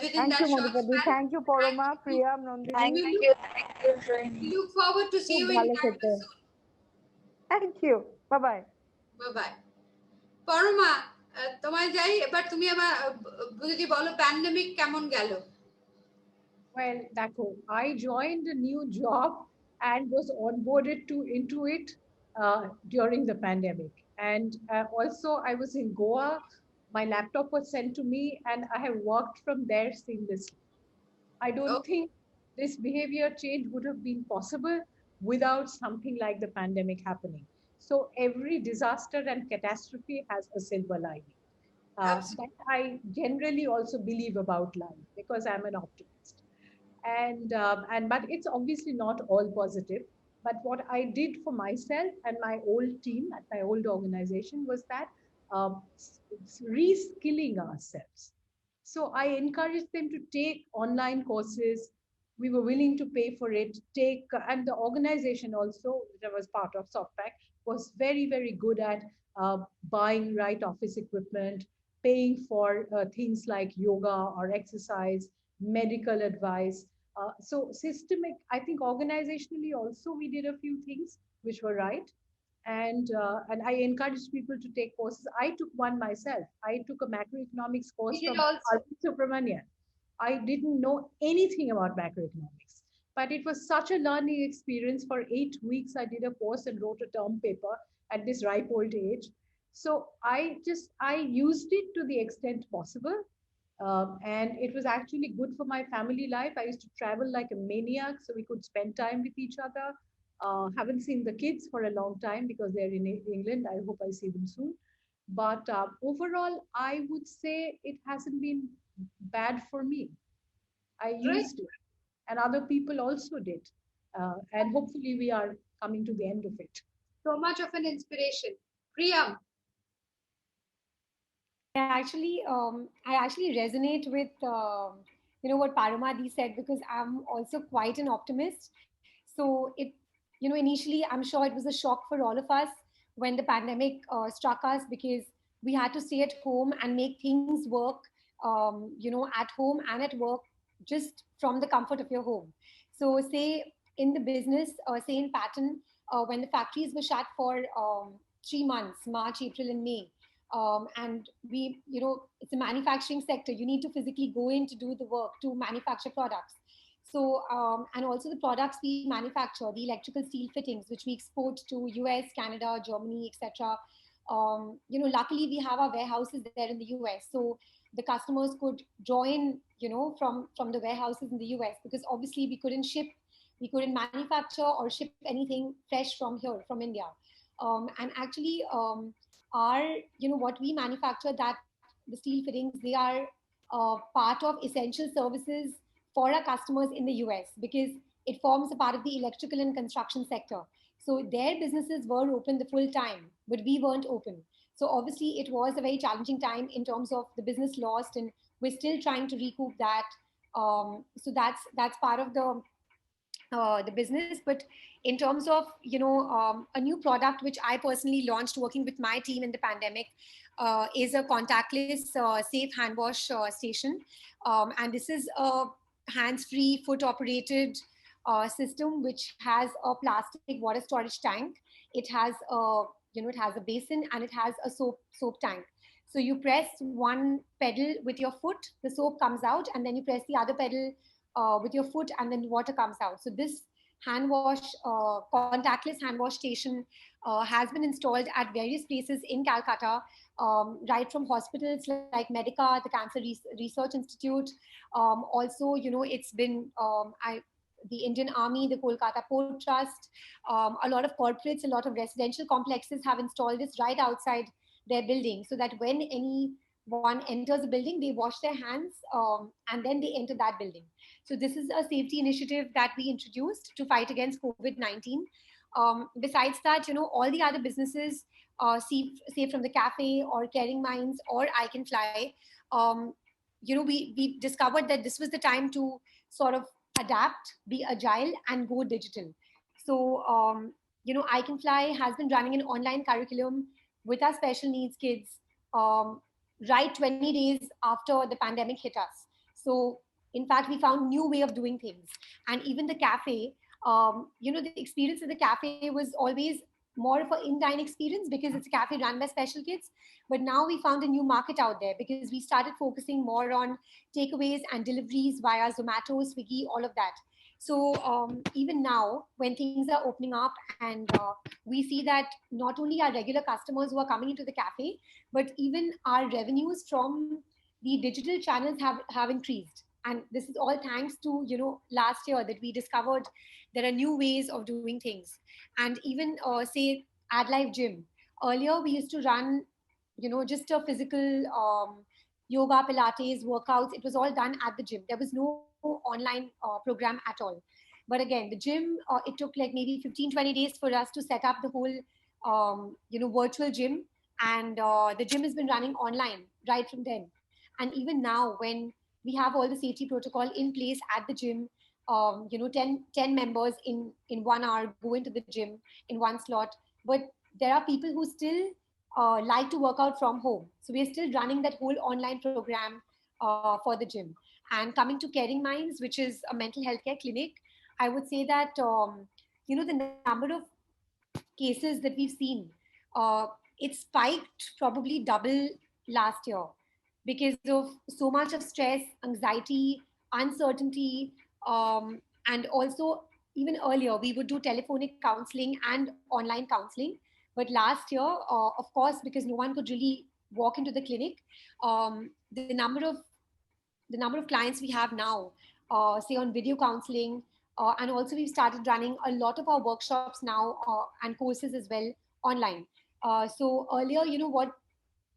Speaker 9: within
Speaker 6: Thank you,
Speaker 9: that short
Speaker 6: Madhupati.
Speaker 9: span.
Speaker 6: Thank you,
Speaker 9: Thank
Speaker 6: Poroma,
Speaker 9: you.
Speaker 6: Priyam, Nandini.
Speaker 1: Thank
Speaker 9: We look,
Speaker 1: you. Thank you, Shrini.
Speaker 9: we look forward to see
Speaker 6: Khub
Speaker 9: you in
Speaker 6: bhalo
Speaker 9: campus
Speaker 6: khete.
Speaker 9: soon.
Speaker 6: Thank you. Bye-bye.
Speaker 9: Bye-bye. Parama তোমায় যাই এবার তুমি আমার যদি বলো pandemic কেমন গেল?
Speaker 8: Well, Dako, I joined a new job and was onboarded into it during the pandemic. And also, I was in Goa. My laptop was sent to me, and I have worked from there seamlessly. I don't
Speaker 9: Oh.
Speaker 8: think this behavior change would have been possible without something like the pandemic happening. So every disaster and catastrophe has a silver lining. That I generally also believe about life because I'm an optimist. And but it's obviously not all positive. But what I did for myself and my old team at my old organization was that reskilling ourselves. So I encouraged them to take online courses. We were willing to pay for it. And the organization also, that was part of SoftPack, was very, very good at buying right office equipment, paying for things like yoga or exercise, medical advice. So systemic, I think organizationally also we did a few things which were right. And I encourage people to take courses. I took one myself. I took a macroeconomics course
Speaker 9: We did
Speaker 8: from
Speaker 9: also.
Speaker 8: Arvind Subramanian. I didn't know anything about macroeconomics, but it was such a learning experience. For 8 weeks, I did a course and wrote a term paper at this ripe old age. So I used it to the extent possible. And it was actually good for my family life. I used to travel like a maniac so we could spend time with each other. Haven't seen the kids for a long time because they're in England. I hope I see them soon. But overall, I would say it hasn't been bad for me. I
Speaker 9: Great.
Speaker 8: used it, and other people also did. And hopefully, we are coming to the end of it.
Speaker 9: So much of an inspiration. Priyam,
Speaker 10: I actually resonate with what Paramadi said because I'm also quite an optimist. So initially I'm sure it was a shock for all of us when the pandemic struck us because we had to stay at home and make things work, at home and at work just from the comfort of your home. So say in the business, say in Patton, when the factories were shut for 3 months, March, April, and May. And it's a manufacturing sector. You need to physically go in to do the work to manufacture products. So, and also the products we manufacture, the electrical steel fittings, which we export to US, Canada, Germany, etc. Luckily we have our warehouses there in the US. So the customers could join, from the warehouses in the US because obviously we couldn't manufacture or ship anything fresh from here, from India. And actually, what we manufacture, that the steel fittings, they are part of essential services for our customers in the US because it forms a part of the electrical and construction sector. So their businesses were open the full time, but we weren't open. So obviously it was a very challenging time in terms of the business lost, and we're still trying to recoup that. So that's part of the business. But in terms of a new product which I personally launched working with my team in the pandemic is a contactless safe hand wash station, and this is a hands-free foot operated system which has a plastic water storage tank. It has a it has a basin and it has a soap tank. So you press one pedal with your foot, the soap comes out, and then you press the other pedal with your foot, and then water comes out. So this hand wash, contactless hand wash station has been installed at various places in Calcutta, right from hospitals like Medica, the Cancer Research Institute. Also, it's been the Indian Army, the Kolkata Port Trust, a lot of corporates, a lot of residential complexes have installed this right outside their building, so that when anyone enters a building, they wash their hands and then they enter that building. So this is a safety initiative that we introduced to fight against COVID-19. Besides that, all the other businesses, say from the cafe or Caring Minds or I Can Fly, we discovered that this was the time to sort of adapt, be agile, and go digital. So, I Can Fly has been running an online curriculum with our special needs kids right 20 days after the pandemic hit us. So, in fact, we found new way of doing things. And even the cafe, the experience of the cafe was always more of an in-dine experience because it's a cafe run by special kids. But now we found a new market out there because we started focusing more on takeaways and deliveries via Zomato, Swiggy, all of that. So even now, when things are opening up and we see that not only our regular customers who are coming into the cafe, but even our revenues from the digital channels have increased. And this is all thanks to, last year that we discovered there are new ways of doing things. And even say AdLife Gym. Earlier, we used to run, just a physical yoga, Pilates, workouts. It was all done at the gym. There was no online program at all. But again, the gym, it took like maybe 15, 20 days for us to set up the whole, virtual gym. And the gym has been running online right from then. And even now, when we have all the safety protocol in place at the gym, 10 members in 1 hour go into the gym in one slot. But there are people who still like to work out from home. So we're still running that whole online program for the gym. And coming to Caring Minds, which is a mental health care clinic, I would say that, the number of cases that we've seen, it spiked probably double last year because of so much of stress, anxiety, uncertainty, and also even earlier we would do telephonic counseling and online counseling. But last year, of course, because no one could really walk into the clinic, the number of clients we have now, say on video counseling, and also we've started running a lot of our workshops now and courses as well online. So earlier, what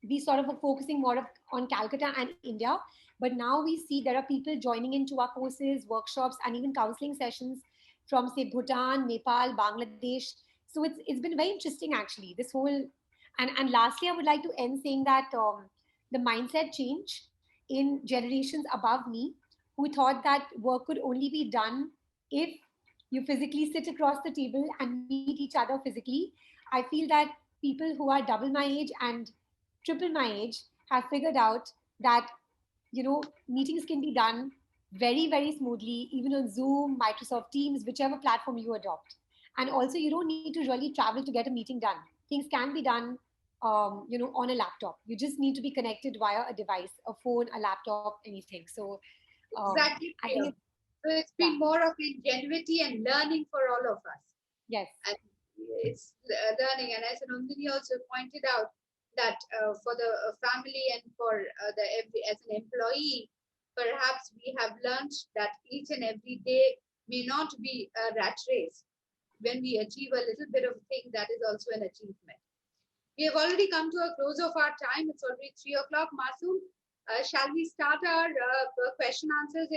Speaker 10: we sort of are focusing more on Calcutta and India, but now we see there are people joining into our courses, workshops, and even counseling sessions from say Bhutan, Nepal, Bangladesh. So it's been very interesting actually. This whole and lastly, I would like to end saying that the mindset change in generations above me, who thought that work could only be done if you physically sit across the table and meet each other physically. I feel that people who are double my age and triple my age have figured out that meetings can be done very, very smoothly, even on Zoom, Microsoft Teams, whichever platform you adopt. And also, you don't need to really travel to get a meeting done. Things can be done, on a laptop. You just need to be connected via a device, a phone, a laptop, anything. So
Speaker 9: Exactly.
Speaker 10: I think
Speaker 9: So it's been more of ingenuity and learning for all of us.
Speaker 10: yes,
Speaker 9: And it's learning. And as Nandini also pointed out, that for the family and for as an employee, perhaps we have learned that each and every day may not be a rat race. When we achieve a little bit of thing, that is also an achievement. We have already come to a close of our time. It's already 3 o'clock. Masoom, shall we start our question answers?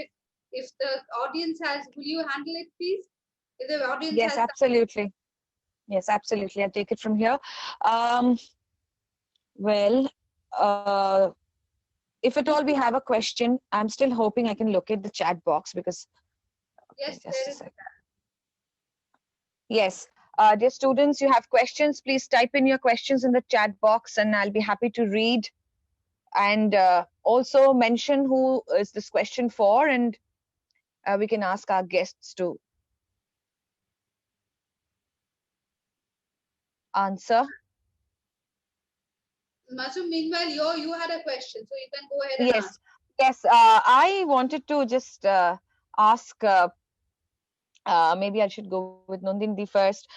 Speaker 9: If the audience has, will you handle it, please? If the audience
Speaker 1: Yes,
Speaker 9: has
Speaker 1: absolutely. Yes, absolutely. I'll take it from here. If at all we have a question, I'm still hoping I can locate the chat box because.
Speaker 9: Yes,
Speaker 1: Okay, just
Speaker 9: there
Speaker 1: a
Speaker 9: is.
Speaker 1: sec. Yes. Dear students, you have questions, please type in your questions in the chat box and I'll be happy to read. And also mention who is this question for, and we can ask our guests to answer.
Speaker 9: Masoom, meanwhile, you had a question, so you can go ahead and
Speaker 1: Yes,
Speaker 9: ask.
Speaker 1: yes. I wanted to just ask. Maybe I should go with Nandini first.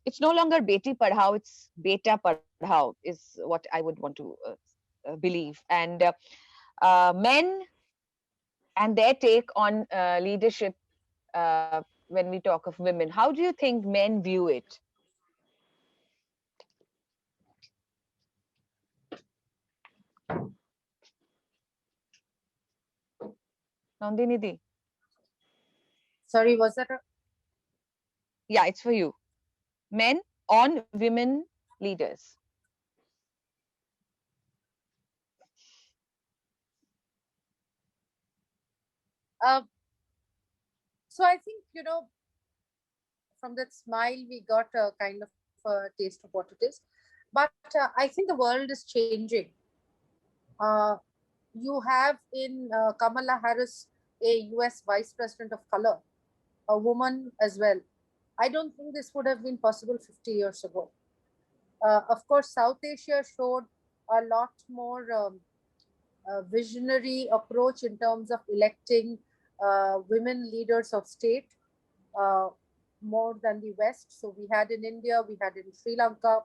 Speaker 1: It's no longer Beti Padhao; it's Beta Padhao is what I would want to believe. And men and their take on leadership when we talk of women. How do you think men view it? Nandini Di.
Speaker 11: Sorry, was that
Speaker 1: Yeah, it's for you. Men on women leaders.
Speaker 11: so I think, from that smile, we got a kind of a taste of what it is. But I think the world is changing. Uh, you have in Kamala Harris, a US Vice President of color, a woman as well. I don't think this would have been possible 50 years ago. Of course, South Asia showed a lot more visionary approach in terms of electing women leaders of state, uh, more than the West. So we had in India, we had in Sri Lanka.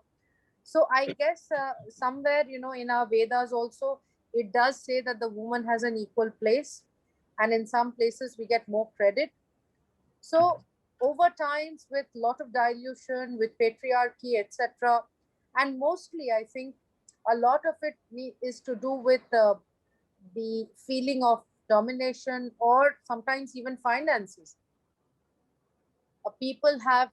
Speaker 11: So I guess somewhere, in our Vedas also, it does say that the woman has an equal place. And in some places, we get more credit. So over times, with lot of dilution, with patriarchy, etc., and mostly, I think a lot of it is to do with the feeling of domination or sometimes even finances. People have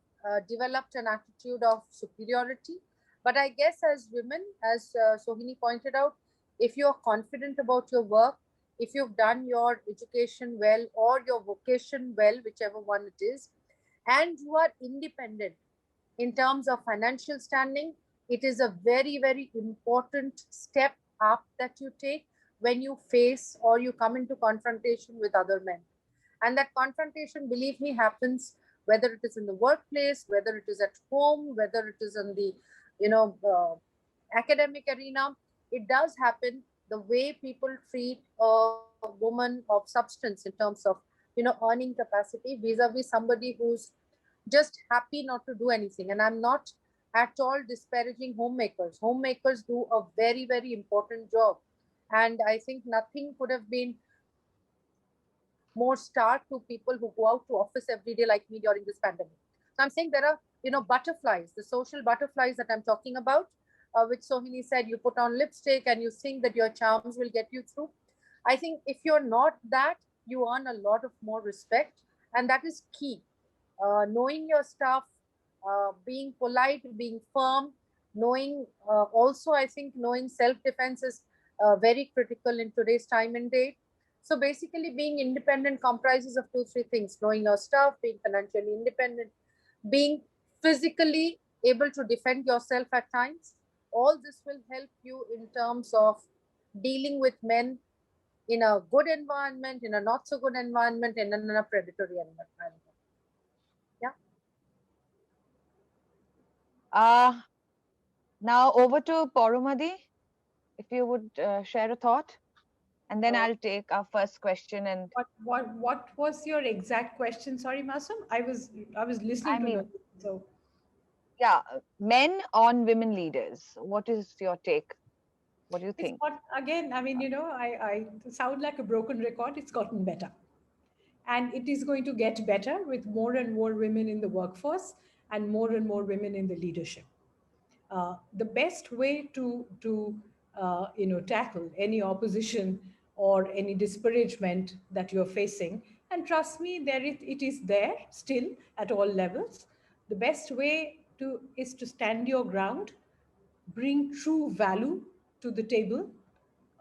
Speaker 11: developed an attitude of superiority. But I guess as women, as Sohini pointed out, if you're confident about your work, if you've done your education well or your vocation well, whichever one it is, and you are independent in terms of financial standing, it is a very, very important step up that you take when you face or you come into confrontation with other men. And that confrontation, believe me, happens whether it is in the workplace, whether it is at home, whether it is in the, academic arena. It does happen. The way people treat a woman of substance in terms of, earning capacity vis-a-vis somebody who's just happy not to do anything. And I'm not at all disparaging homemakers. Homemakers do a very, very important job. And I think nothing could have been more stark to people who go out to office every day like me during this pandemic. So I'm saying there are, butterflies, the social butterflies that I'm talking about, which Sohini said, you put on lipstick and you think that your charms will get you through. I think if you're not that, you earn a lot of more respect. And that is key. Knowing your stuff, being polite, being firm, knowing also, I think, knowing self-defense is very critical in today's time and date. So basically, being independent comprises of two, three things: knowing your stuff, being financially independent, being physically able to defend yourself at times. All this will help you in terms of dealing with men in a good environment, in a not so good environment, and in a predatory environment. Yeah.
Speaker 1: Now over to Porumadi, if you would share a thought, and then I'll take our first question. And
Speaker 8: What was your exact question? Sorry, Masum. I was listening
Speaker 1: I
Speaker 8: to
Speaker 1: mean,
Speaker 8: the so.
Speaker 1: yeah, men on women leaders. What is your take? What do you
Speaker 8: It's
Speaker 1: think?
Speaker 8: got again. I mean, I sound like a broken record. It's gotten better, and it is going to get better with more and more women in the workforce and more women in the leadership. The best way to tackle any opposition or any disparagement that you're facing, and trust me, it is there still at all levels. The best way to is to stand your ground, bring true value to the table,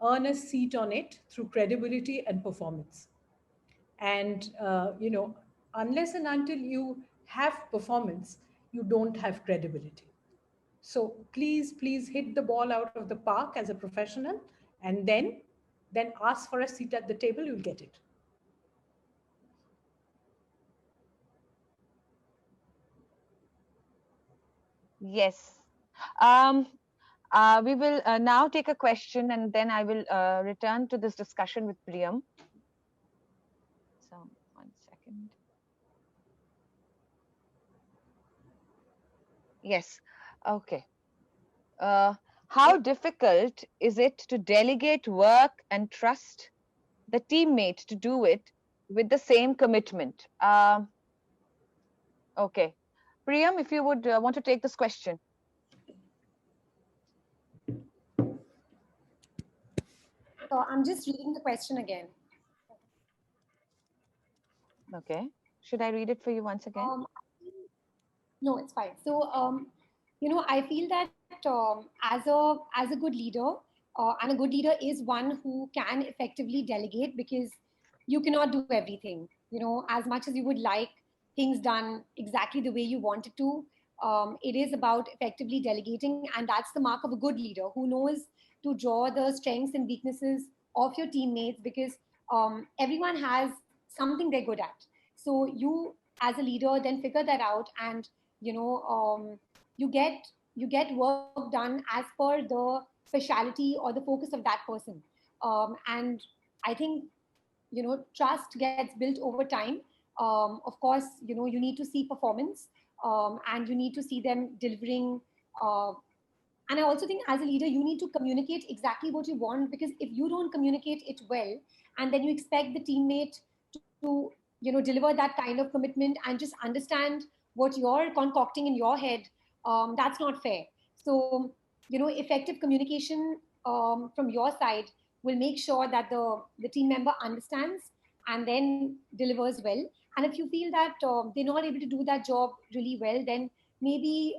Speaker 8: earn a seat on it through credibility and performance. And unless and until you have performance, you don't have credibility. So please hit the ball out of the park as a professional, and then ask for a seat at the table. You'll get it.
Speaker 1: Yes. Um, We will now take a question, and then I will return to this discussion with Priyam. So, 1 second. Yes. Okay. How difficult is it to delegate work and trust the teammate to do it with the same commitment? Okay. Priyam, if you would want to take this question.
Speaker 10: So I'm just reading the question again.
Speaker 1: Okay. Should I read it for you once again?
Speaker 10: No, it's fine. So, I feel that as a good leader, and a good leader is one who can effectively delegate, because you cannot do everything. As much as you would like things done exactly the way you want it to, it is about effectively delegating, and that's the mark of a good leader who knows to draw the strengths and weaknesses of your teammates, because everyone has something they're good at. So you, as a leader, then figure that out, and you get work done as per the speciality or the focus of that person. And I think trust gets built over time. Of course, you need to see performance, and you need to see them delivering. And I also think, as a leader, you need to communicate exactly what you want, because if you don't communicate it well, and then you expect the teammate to deliver that kind of commitment and just understand what you're concocting in your head, that's not fair. So effective communication from your side will make sure that the team member understands and then delivers well. And if you feel that they're not able to do that job really well, then maybe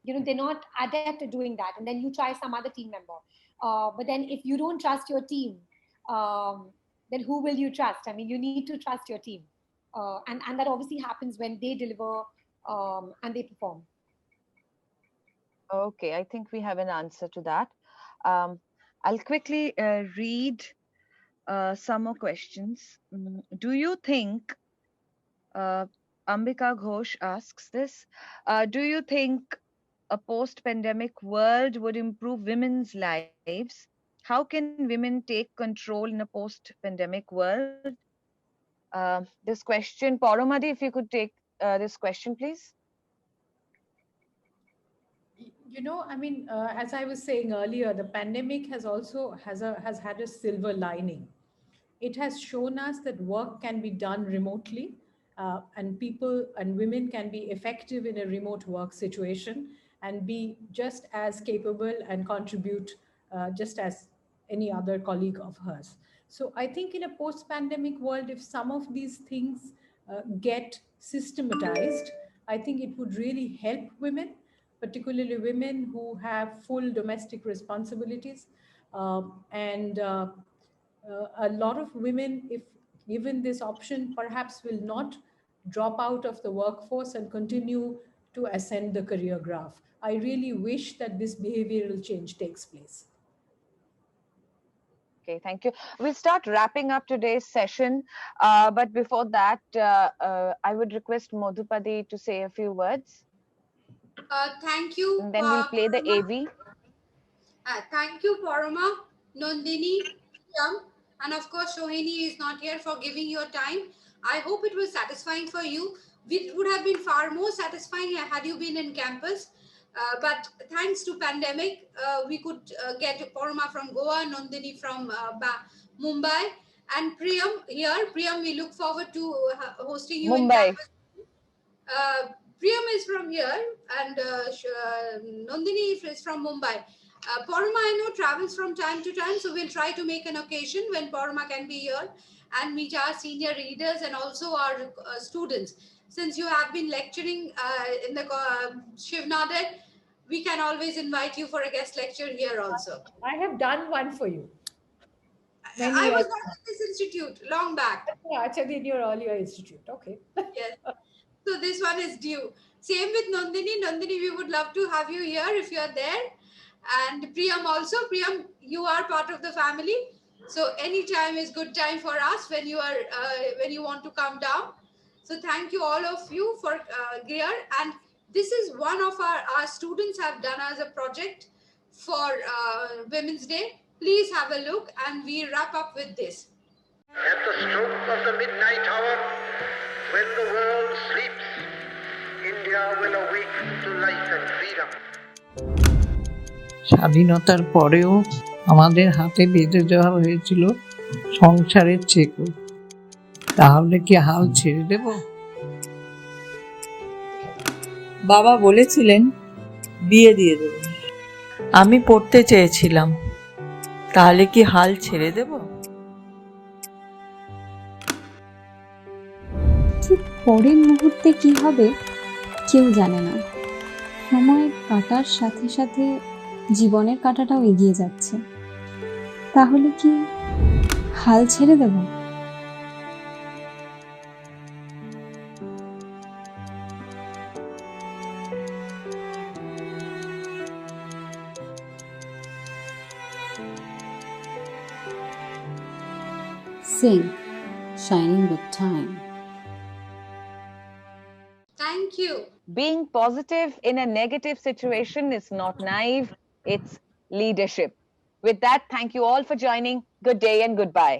Speaker 10: they're not adept at doing that, and then you try some other team member. But then if you don't trust your team, then who will you trust? I mean, you need to trust your team, and that obviously happens when they deliver and they perform.
Speaker 1: Okay, I think we have an answer to that. I'll quickly read some more questions. Do you think, Ambika Ghosh asks this, do you think a post-pandemic world would improve women's lives? How can women take control in a post-pandemic world? This question, Poromadi, if you could take this question, please.
Speaker 8: I mean, as I was saying earlier, the pandemic has had a silver lining. It has shown us that work can be done remotely, and people and women can be effective in a remote work situation and be just as capable and contribute just as any other colleague of hers. So I think in a post-pandemic world, if some of these things get systematized, I think it would really help women, particularly women who have full domestic responsibilities. And a lot of women, if given this option, perhaps will not drop out of the workforce and continue to ascend the career graph. I really wish that this behavioral change takes place.
Speaker 1: Okay, thank you. We'll start wrapping up today's session. But before that, I would request Madhupadi to say a few words.
Speaker 9: Thank you.
Speaker 1: And then we'll play the AV.
Speaker 9: Thank you, Paroma, Nandini, Shyam, and of course, Sohini is not here, for giving your time. I hope it was satisfying for you. It would have been far more satisfying had you been in campus. But thanks to pandemic, we could get Paroma from Goa, Nandini from Mumbai, and Priyam here. Priyam, we look forward to hosting you in
Speaker 1: Mumbai.
Speaker 9: campus. Priyam is from here, and Nandini is from Mumbai. Paroma, I know, travels from time to time, so we'll try to make an occasion when Paroma can be here and meet our senior readers and also our students. Since you have been lecturing in the Shiv Nader, we can always invite you for a guest lecture here also.
Speaker 8: I have done one for you.
Speaker 9: I was not in this institute long back.
Speaker 8: Yeah, actually in your earlier institute. Okay.
Speaker 9: Yes. So this one is due. Same with Nandini. Nandini, we would love to have you here if you are there. And Priyam also. Priyam, you are part of the family. So any time is good time for us when you are when you want to come down. So thank you all of you for here. And this is one of our students have done as a project for Women's Day. Please have a look and we wrap up with this.
Speaker 12: At the stroke of the midnight hour, when the world sleeps, India will awake to life and freedom.
Speaker 13: স্বাধীনতার পরেও আমাদের হাতে বেঁধে দেওয়া হয়েছিল সংসারের চেকো। তাহলে কি হাল ছেড়ে দেব?
Speaker 14: বাবা বলেছিলেন বিয়ে দিয়ে দেব। আমি পড়তে চেয়েছিলাম, তাহলে কি হাল ছেড়ে দেব?
Speaker 15: ঠিক পরের মুহূর্তে কি হবে কেউ জানে না। সময় কাটার সাথে সাথে জীবনের কাঁটাটাও এগিয়ে যাচ্ছে। তাহলে কি হাল ছেড়ে দেব?
Speaker 16: Sing, shining with time.
Speaker 9: Thank you.
Speaker 1: Being positive in a negative situation is not naive, it's leadership. With that, thank you all for joining. Good day and goodbye.